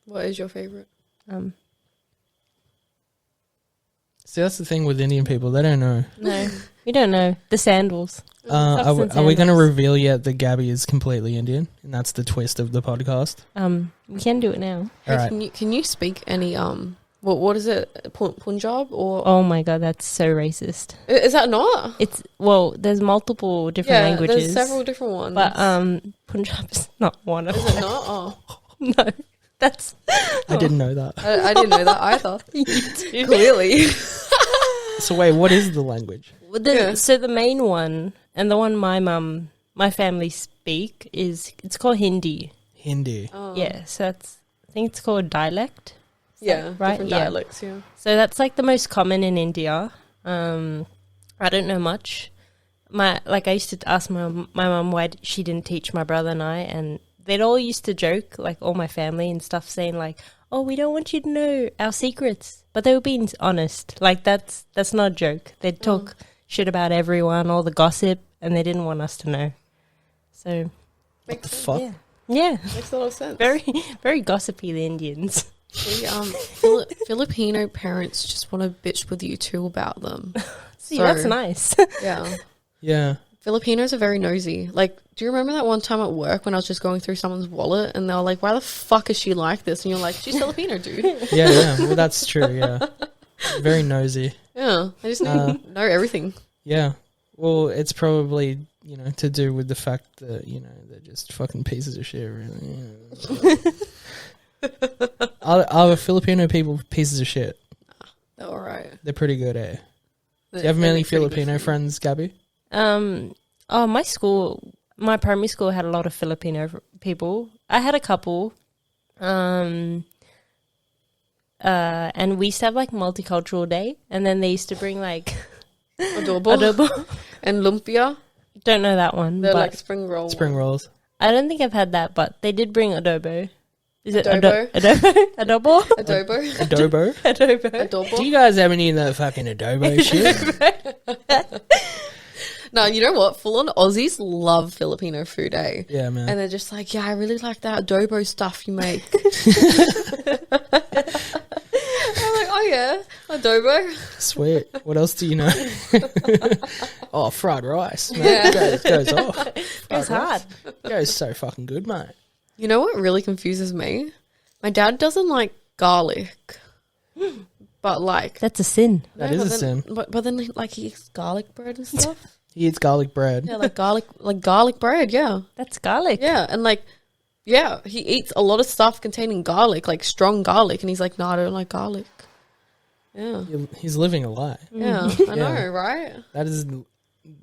Speaker 1: What is your favorite?
Speaker 3: See, that's the thing with Indian people. They don't know.
Speaker 2: No. We don't know. The sandals.
Speaker 3: Are we
Speaker 2: and
Speaker 3: going to
Speaker 2: sandals.
Speaker 3: reveal yet that Gabby is completely Indian? And that's the twist of the podcast?
Speaker 2: We can do it now.
Speaker 1: Hey,
Speaker 3: All right.
Speaker 1: Can you speak any what is it? Punjab or
Speaker 2: Oh my god, that's so racist.
Speaker 1: is that not?
Speaker 2: It's there's multiple different languages.
Speaker 1: There's several different ones.
Speaker 2: But Punjab's not one of
Speaker 1: is
Speaker 2: them.
Speaker 1: it not? Oh,
Speaker 2: No. That's
Speaker 3: I didn't know that.
Speaker 1: I didn't know that either. Clearly.
Speaker 3: So wait, what is the language?
Speaker 2: So the main one and the one my family speak it's called Hindi.
Speaker 3: Hindi.
Speaker 1: Oh.
Speaker 2: Yeah, so I think it's called dialect.
Speaker 1: Yeah,
Speaker 2: right?
Speaker 1: different
Speaker 2: Yeah.
Speaker 1: dialects, yeah.
Speaker 2: So that's like the most common in India. I don't know much. I used to ask my mum why she didn't teach my brother and I, and they'd all used to joke, like all my family and stuff, saying like, "Oh, we don't want you to know our secrets," but they were being honest. Like that's not a joke. They'd talk shit about everyone, all the gossip, and they didn't want us to know. So
Speaker 3: What the fuck?
Speaker 2: yeah,
Speaker 1: Makes a lot of sense.
Speaker 2: very very gossipy, the Indians.
Speaker 1: See, Filipino parents just want to bitch with you too about them.
Speaker 2: See,
Speaker 1: So-
Speaker 2: that's nice.
Speaker 1: Yeah.
Speaker 3: Yeah.
Speaker 1: Filipinos are very nosy. Like, do you remember that one time at work when I was just going through someone's wallet and they were like, why the fuck is she like this? And you're like, she's Filipino, dude.
Speaker 3: Yeah. Well, that's true. Yeah, very nosy.
Speaker 1: Yeah, I just need to know everything.
Speaker 3: Yeah. Well, it's probably, to do with the fact that, they're just fucking pieces of shit, really. Are Filipino people pieces of shit?
Speaker 1: They're all right.
Speaker 3: They're pretty good, eh? Do you have many Filipino friends, Gabby?
Speaker 2: My primary school had a lot of Filipino people. I had a couple. And we used to have like multicultural day, and then they used to bring like adobo
Speaker 1: and lumpia.
Speaker 2: Don't know that one.
Speaker 1: They're
Speaker 2: but
Speaker 1: like spring rolls.
Speaker 3: Spring rolls.
Speaker 2: I don't think I've had that, but they did bring adobo. Is it
Speaker 1: Adobo?
Speaker 2: adobo?
Speaker 1: Adobo.
Speaker 3: Adobo?
Speaker 1: Adobo.
Speaker 3: Do you guys have any of that fucking adobo shit?
Speaker 1: No, you know what? Full-on Aussies love Filipino food, eh?
Speaker 3: Yeah, man.
Speaker 1: And they're just like, yeah, I really like that adobo stuff you make. I'm like, oh yeah, adobo.
Speaker 3: Sweet. What else do you know? Oh, fried rice. Man.
Speaker 1: Yeah.
Speaker 3: Goes off.
Speaker 2: It's hard.
Speaker 3: Goes so fucking good, mate.
Speaker 1: You know what really confuses me? My dad doesn't like garlic, but like
Speaker 2: That's a sin.
Speaker 3: That is a sin.
Speaker 1: But then like he eats garlic bread and stuff.
Speaker 3: He eats garlic bread.
Speaker 1: Yeah, like garlic bread. Yeah,
Speaker 2: That's garlic.
Speaker 1: yeah, and like yeah, he eats a lot of stuff containing garlic, like strong garlic, and he's like, no, I don't like garlic. Yeah,
Speaker 3: He's living a lie.
Speaker 1: yeah, I know, right?
Speaker 3: That is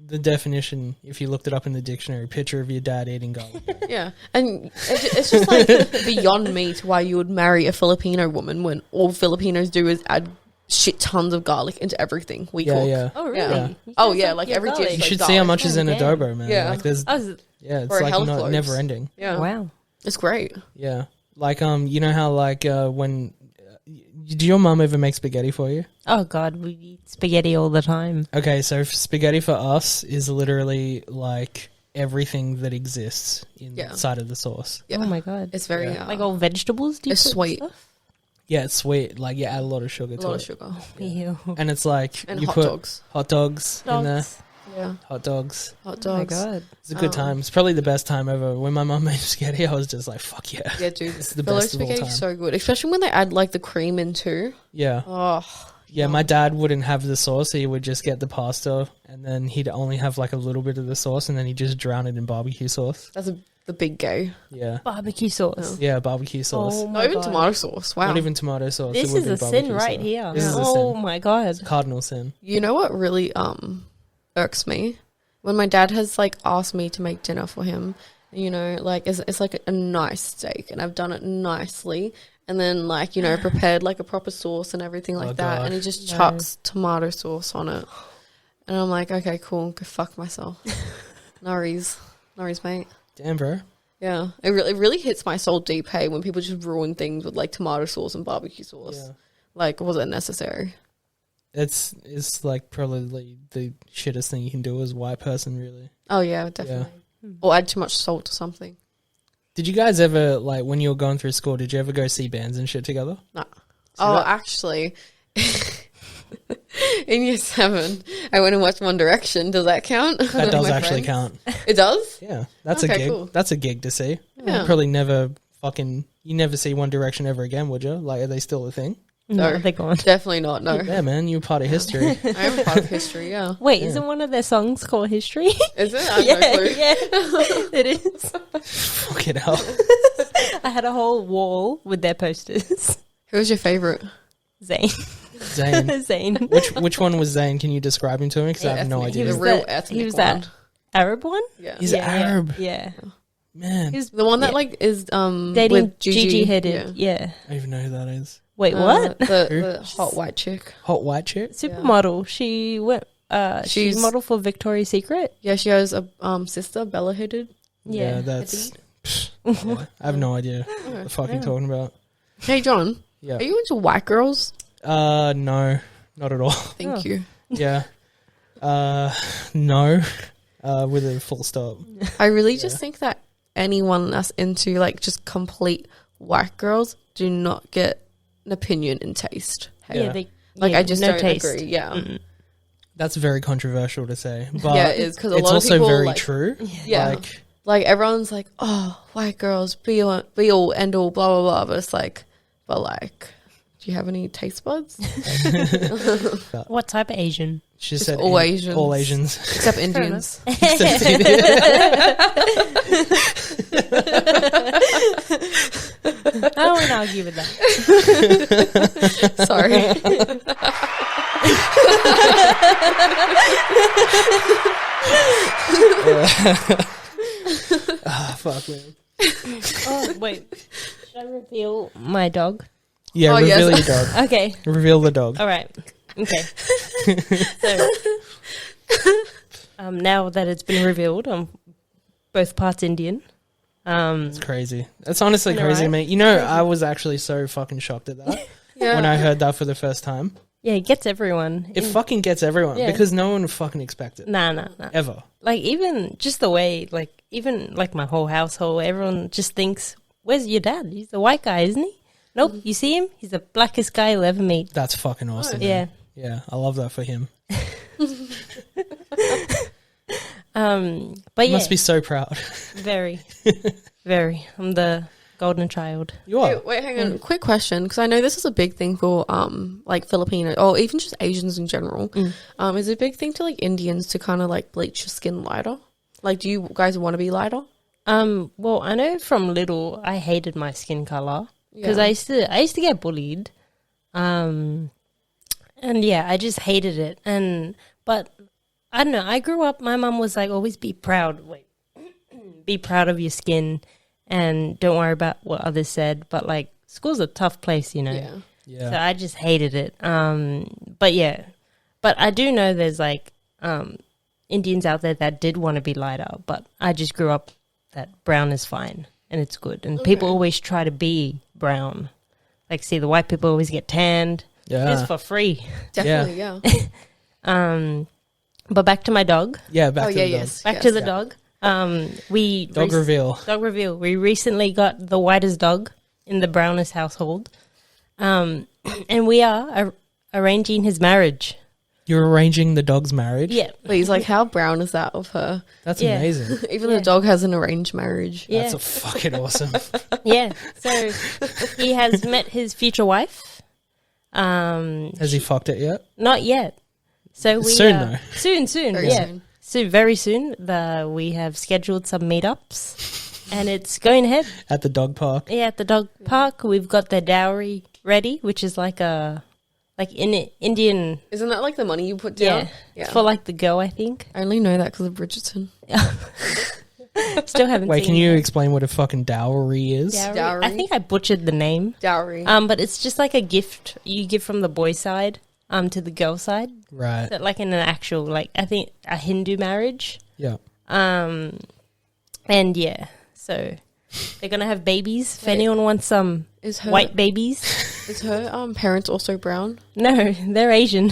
Speaker 3: the definition, if you looked it up in the dictionary, picture of your dad eating garlic bread.
Speaker 1: Yeah, and it's just like beyond me to why you would marry a Filipino woman when all Filipinos do is add shit tons of garlic into everything we cook.
Speaker 3: Yeah.
Speaker 2: Oh, really?
Speaker 1: Yeah.
Speaker 2: You
Speaker 1: Oh
Speaker 2: guys
Speaker 1: yeah,
Speaker 2: like
Speaker 1: like
Speaker 2: your
Speaker 1: every
Speaker 2: garlic?
Speaker 1: dish.
Speaker 3: You
Speaker 1: like
Speaker 3: should
Speaker 1: garlic.
Speaker 3: see how much is
Speaker 2: Oh,
Speaker 3: in
Speaker 2: damn.
Speaker 3: adobo, man.
Speaker 1: Yeah.
Speaker 3: Like there's,
Speaker 2: Oh,
Speaker 3: it's
Speaker 1: For a
Speaker 3: like
Speaker 1: health
Speaker 3: not
Speaker 1: loads.
Speaker 3: never ending.
Speaker 1: Yeah,
Speaker 2: wow.
Speaker 1: it's great.
Speaker 3: Yeah. Like, you know how like when, did your mum ever make spaghetti for you?
Speaker 2: Oh, God. We eat spaghetti all the time.
Speaker 3: Okay, so spaghetti for us is literally like everything that exists inside of the sauce.
Speaker 1: Yeah.
Speaker 2: Oh, my God.
Speaker 1: It's very
Speaker 3: Yeah.
Speaker 2: Like all vegetables? Do you
Speaker 1: it's
Speaker 2: put
Speaker 1: sweet.
Speaker 2: stuff?
Speaker 3: Yeah, it's sweet. Like you add a lot of sugar
Speaker 1: A
Speaker 3: to
Speaker 1: lot
Speaker 3: it.
Speaker 1: of sugar
Speaker 2: Ew.
Speaker 3: And it's like
Speaker 1: and
Speaker 3: you
Speaker 1: hot
Speaker 3: put
Speaker 1: dogs.
Speaker 3: hot dogs in there.
Speaker 2: Dogs.
Speaker 1: Yeah,
Speaker 3: Hot dogs.
Speaker 1: hot
Speaker 2: Oh, my
Speaker 1: dogs.
Speaker 2: God.
Speaker 3: It's a good time. It's probably the best time ever. When my mum made spaghetti, I was just like, fuck yeah.
Speaker 1: Yeah, dude,
Speaker 3: It's the
Speaker 1: Fillo
Speaker 3: best of all time.
Speaker 1: spaghetti's so good, especially when they add like the cream in too.
Speaker 3: Yeah.
Speaker 1: Oh,
Speaker 3: Yeah, my dad wouldn't have the sauce. He would just get the pasta and then he'd only have like a little bit of the sauce and then he'd just drown it in barbecue sauce.
Speaker 1: that's the big gay.
Speaker 3: Yeah.
Speaker 2: Barbecue sauce.
Speaker 3: Yeah, barbecue sauce.
Speaker 2: Oh, my
Speaker 1: Not even
Speaker 2: God.
Speaker 1: tomato sauce. Wow.
Speaker 3: Not even tomato sauce.
Speaker 2: This
Speaker 3: it would
Speaker 2: is
Speaker 3: be
Speaker 2: a sin
Speaker 3: barbecue
Speaker 2: right
Speaker 3: sauce.
Speaker 2: here.
Speaker 3: This is a
Speaker 2: Oh,
Speaker 3: sin.
Speaker 2: my God.
Speaker 3: Cardinal sin.
Speaker 1: You know what really irks me? When my dad has like asked me to make dinner for him, you know, like it's like a nice steak and I've done it nicely and then like, you know, prepared like a proper sauce and everything like that
Speaker 3: God.
Speaker 1: and he just
Speaker 2: No.
Speaker 1: chucks tomato sauce on it. And I'm like, okay, cool, go fuck myself. No worries, mate.
Speaker 3: Damn, bro.
Speaker 1: Yeah, it really hits my soul deep, hey, when people just ruin things with like tomato sauce and barbecue sauce.
Speaker 3: Yeah.
Speaker 1: Like, was it necessary?
Speaker 3: It's like probably the shittest thing you can do as a white person, really.
Speaker 1: Oh yeah, definitely. Or add too much salt or something.
Speaker 3: Did you guys ever, like, when you were going through school, did you ever go see bands and shit together?
Speaker 1: Nah.
Speaker 3: So
Speaker 1: Oh,
Speaker 3: that-
Speaker 1: actually, in year 7, I went and watched One Direction. Does that count?
Speaker 3: That
Speaker 1: With
Speaker 3: does
Speaker 1: my
Speaker 3: actually
Speaker 1: friends?
Speaker 3: count.
Speaker 1: It does?
Speaker 3: Yeah, that's a
Speaker 1: Okay,
Speaker 3: gig.
Speaker 1: cool.
Speaker 3: That's a gig to see.
Speaker 1: Yeah.
Speaker 3: Probably never you never see One Direction ever again, would you? Like, are they still a thing?
Speaker 2: No,
Speaker 1: No.
Speaker 2: they're gone.
Speaker 1: Definitely not, no.
Speaker 3: Yeah, man, you're part of history.
Speaker 1: I am a part of history, yeah.
Speaker 2: Wait,
Speaker 3: Yeah.
Speaker 2: isn't one of their songs called History?
Speaker 1: Is it? I have no clue.
Speaker 2: It is.
Speaker 3: Fucking hell.
Speaker 2: I had a whole wall with their posters.
Speaker 1: Who's your favourite?
Speaker 2: Zayn.
Speaker 3: Zayn.
Speaker 2: Zayn.
Speaker 3: Which one was Zayn? Can you describe him to me? Because I have no
Speaker 1: Ethnic.
Speaker 3: idea.
Speaker 1: The
Speaker 2: was
Speaker 1: real
Speaker 2: that-
Speaker 1: ethnic
Speaker 2: he was
Speaker 1: one.
Speaker 2: that Arab one?
Speaker 1: Yeah.
Speaker 3: He's Arab.
Speaker 2: Yeah.
Speaker 3: Man,
Speaker 2: He's
Speaker 1: The one that
Speaker 2: yeah.
Speaker 1: like is
Speaker 2: dating
Speaker 1: with
Speaker 2: Gigi Hadid.
Speaker 1: Yeah.
Speaker 2: Yeah.
Speaker 3: I don't even know who that is.
Speaker 2: Wait, what?
Speaker 1: The hot white chick.
Speaker 3: Hot white chick?
Speaker 2: Supermodel. She went. She
Speaker 1: She's-
Speaker 2: modeled for Victoria's Secret.
Speaker 1: Yeah, she has a sister, Bella Hadid.
Speaker 2: Yeah.
Speaker 3: that's. Yeah, I have no idea what the fuck you're talking about.
Speaker 1: Hey John,
Speaker 3: Yeah.
Speaker 1: are you into white girls?
Speaker 3: No, not at all.
Speaker 1: Thank
Speaker 2: Oh.
Speaker 1: you.
Speaker 3: Yeah. No. With a full stop.
Speaker 1: I really just think that anyone that's into like just complete white girls do not get an opinion in taste.
Speaker 3: Yeah.
Speaker 2: They,
Speaker 1: Like
Speaker 2: yeah,
Speaker 1: I just
Speaker 2: no
Speaker 1: don't
Speaker 2: taste.
Speaker 1: agree. Yeah.
Speaker 2: Mm-mm.
Speaker 3: That's very controversial to say, but
Speaker 1: Yeah, it is, 'cause a
Speaker 3: it's
Speaker 1: lot of
Speaker 3: also
Speaker 1: people,
Speaker 3: very
Speaker 1: like-
Speaker 3: true.
Speaker 1: Yeah. Like everyone's like, oh, white girls, be all, end all, blah, blah, blah. But it's like, do you have any taste buds?
Speaker 2: What type of Asian?
Speaker 3: She
Speaker 1: Just
Speaker 3: said
Speaker 1: all Asians.
Speaker 3: All Asians.
Speaker 1: Except Indians.
Speaker 2: I won't argue with that.
Speaker 1: Sorry.
Speaker 3: Fuck, man.
Speaker 2: Oh, wait. Should I reveal my dog?
Speaker 3: Yeah,
Speaker 1: Oh,
Speaker 3: reveal
Speaker 1: yes.
Speaker 3: your dog.
Speaker 2: Okay.
Speaker 3: Reveal the dog.
Speaker 2: All right. Okay. So, now that it's been revealed, I'm both parts Indian.
Speaker 3: It's crazy. That's honestly
Speaker 2: I know,
Speaker 3: crazy,
Speaker 2: right?
Speaker 3: mate. You know, I was actually so fucking shocked at that
Speaker 1: Yeah.
Speaker 3: when I heard that for the first time.
Speaker 2: Yeah, it gets everyone.
Speaker 3: It fucking gets everyone
Speaker 2: Yeah.
Speaker 3: because no one would fucking expect it.
Speaker 2: Nah.
Speaker 3: Ever.
Speaker 2: Like, even just the way, like, even like my whole household, everyone just thinks, where's your dad? He's the white guy, isn't he? Nope. You see him? He's the blackest guy you'll ever meet.
Speaker 3: That's fucking awesome.
Speaker 2: Yeah.
Speaker 3: Man. Yeah, I love that for him.
Speaker 2: But
Speaker 3: You
Speaker 2: yeah,
Speaker 3: must be so proud.
Speaker 2: very, very. I'm the golden child.
Speaker 3: You are.
Speaker 1: Wait, hang on. Quick question, because I know this is a big thing for like Filipino or even just Asians in general. Is it a big thing to like Indians to kind of like bleach your skin lighter? Like, do you guys want to be lighter?
Speaker 2: Well, I know from little I hated my skin color because
Speaker 1: Yeah.
Speaker 2: I used to get bullied, and yeah, I just hated it. But I don't know. I grew up. My mum was like, always be proud. Be proud of your skin, and don't worry about what others said. But like, school's a tough place, you know.
Speaker 1: Yeah.
Speaker 3: Yeah.
Speaker 2: So I just hated it. But yeah, but I do know there's like Indians out there that did want to be lighter, but I just grew up that brown is fine and it's good. And people always try to be brown. Like, see, the white people always get tanned.
Speaker 3: Yeah.
Speaker 2: It's for free.
Speaker 1: Definitely, yeah.
Speaker 2: But back to my dog.
Speaker 3: Yeah, back
Speaker 1: Oh,
Speaker 3: to
Speaker 1: yeah,
Speaker 3: the dog.
Speaker 1: yes.
Speaker 2: Back to the
Speaker 3: Yeah.
Speaker 2: dog. We
Speaker 3: Dog reveal.
Speaker 2: Dog reveal. We recently got the whitest dog in the brownest household. And we are arranging his marriage.
Speaker 3: You're arranging the dog's marriage?
Speaker 2: Yeah.
Speaker 1: But he's like, how brown is that of her?
Speaker 3: That's
Speaker 2: Yeah.
Speaker 3: amazing.
Speaker 1: Even
Speaker 2: Yeah.
Speaker 1: the dog has an arranged marriage.
Speaker 2: Yeah.
Speaker 3: That's fucking awesome.
Speaker 2: Yeah. So he has met his future wife.
Speaker 3: Has he fucked it yet?
Speaker 2: Not yet. So we
Speaker 3: Soon, though.
Speaker 2: Soon.
Speaker 1: Very
Speaker 2: yeah.
Speaker 1: soon.
Speaker 2: So very soon. We have scheduled some meetups, and it's going ahead.
Speaker 3: At the dog park?
Speaker 2: Yeah, at the dog park, we've got the dowry ready, which is like in Indian.
Speaker 1: Isn't that like the money you put
Speaker 2: Yeah,
Speaker 1: down?
Speaker 2: It's for like the girl, I think.
Speaker 1: I only know that because of Bridgerton.
Speaker 2: Still haven't.
Speaker 3: Wait,
Speaker 2: seen
Speaker 3: can you
Speaker 2: it.
Speaker 3: explain what a fucking dowry is?
Speaker 2: Dowry? I think I butchered the name.
Speaker 1: Dowry.
Speaker 2: But it's just like a gift you give from the boy's side to the girl side.
Speaker 3: Right.
Speaker 2: So like in an actual, like, I think a Hindu marriage.
Speaker 3: Yeah.
Speaker 2: And yeah, so they're gonna have babies. If anyone wants some
Speaker 1: Is her
Speaker 2: white babies,
Speaker 1: Is her parents also brown?
Speaker 2: no, they're Asian.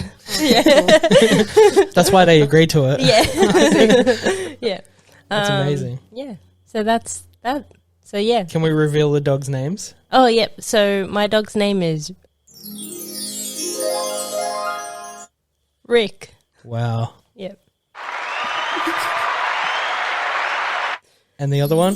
Speaker 3: That's why they agreed to it.
Speaker 2: Yeah, yeah,
Speaker 3: That's amazing.
Speaker 2: yeah. So that's that. So yeah.
Speaker 3: Can we reveal the dog's names?
Speaker 2: Oh yep. So my dog's name is Rick.
Speaker 3: Wow.
Speaker 2: Yep.
Speaker 3: And the other one?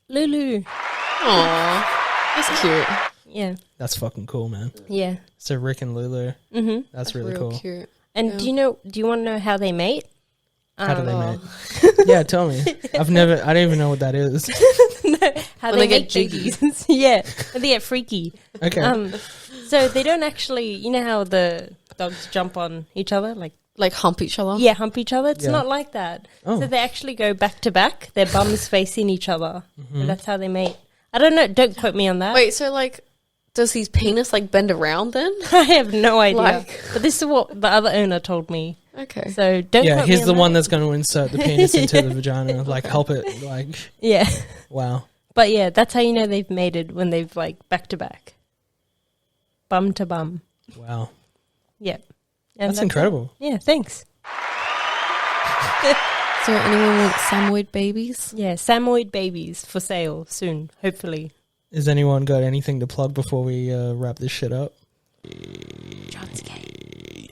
Speaker 2: Lulu.
Speaker 1: Aw, that's cute.
Speaker 2: Yeah.
Speaker 3: That's fucking cool, man.
Speaker 2: Yeah.
Speaker 3: So Rick and Lulu.
Speaker 2: Mm-hmm.
Speaker 3: That's really
Speaker 1: Real
Speaker 3: cool.
Speaker 1: cute.
Speaker 2: And
Speaker 1: Yeah.
Speaker 2: do you want to know how they mate?
Speaker 3: How do they
Speaker 1: Oh.
Speaker 3: mate? Yeah, tell me. I don't even know what that is.
Speaker 2: How
Speaker 1: When
Speaker 2: they
Speaker 1: they get
Speaker 2: make
Speaker 1: jiggy.
Speaker 2: babies. Yeah. When they get freaky.
Speaker 3: Okay.
Speaker 2: So they don't actually, you know how the dogs jump on each other, like
Speaker 1: Like hump each other.
Speaker 2: yeah, hump each other. It's
Speaker 3: Yeah.
Speaker 2: not like that.
Speaker 3: Oh.
Speaker 2: So they actually go back to back, their bums facing each other, and that's how they mate. I don't know. Don't quote me on that.
Speaker 1: Wait, so like, does his penis like bend around then?
Speaker 2: I have no idea.
Speaker 1: Like-
Speaker 2: But this is what the other owner told me.
Speaker 1: Okay.
Speaker 2: So don't.
Speaker 3: Yeah,
Speaker 2: quote
Speaker 3: he's
Speaker 2: me
Speaker 3: the
Speaker 2: on
Speaker 3: one
Speaker 2: that.
Speaker 3: that's going to insert the penis into the vagina, like help it. Like,
Speaker 2: Yeah,
Speaker 3: wow.
Speaker 2: but yeah, that's how you know they've mated when they've like back to back, bum to bum.
Speaker 3: Wow.
Speaker 2: Yeah, and
Speaker 3: That's
Speaker 2: it.
Speaker 3: incredible.
Speaker 2: Yeah, thanks.
Speaker 1: So anyone want Samoyed babies?
Speaker 2: Yeah, Samoyed babies for sale soon, hopefully.
Speaker 3: Has anyone got anything to plug before we wrap this shit up?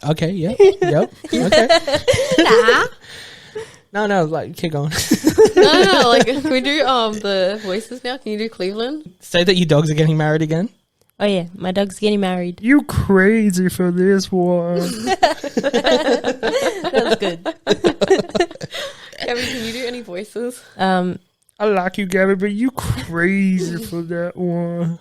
Speaker 3: Okay, yep, yep. Okay.
Speaker 1: Nah.
Speaker 3: No, like keep going.
Speaker 1: No. Like, can we do the voices now? Can you do Cleveland?
Speaker 3: Say that your dogs are getting married again.
Speaker 2: Oh yeah, my dog's getting married.
Speaker 3: You crazy for this one.
Speaker 2: That's good.
Speaker 1: Gabby, can you do any voices?
Speaker 3: I like you, Gabby, but you crazy for that one.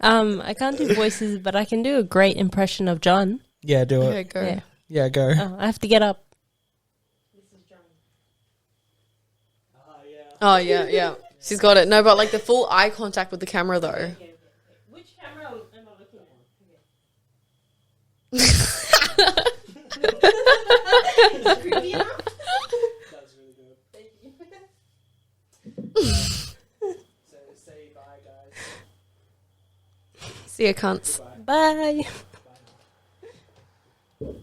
Speaker 2: I can't do voices, but I can do a great impression of John.
Speaker 3: Yeah, do it.
Speaker 1: Okay, go.
Speaker 2: Yeah.
Speaker 3: Yeah, go.
Speaker 2: Oh, I have to get up.
Speaker 1: Oh, yeah. She's got it. No, but like the full eye contact with the camera, though.
Speaker 2: Which camera am I looking at? Creepy enough?
Speaker 3: That's really good.
Speaker 2: Thank you.
Speaker 3: Say bye, guys.
Speaker 1: See ya, cunts.
Speaker 2: Bye.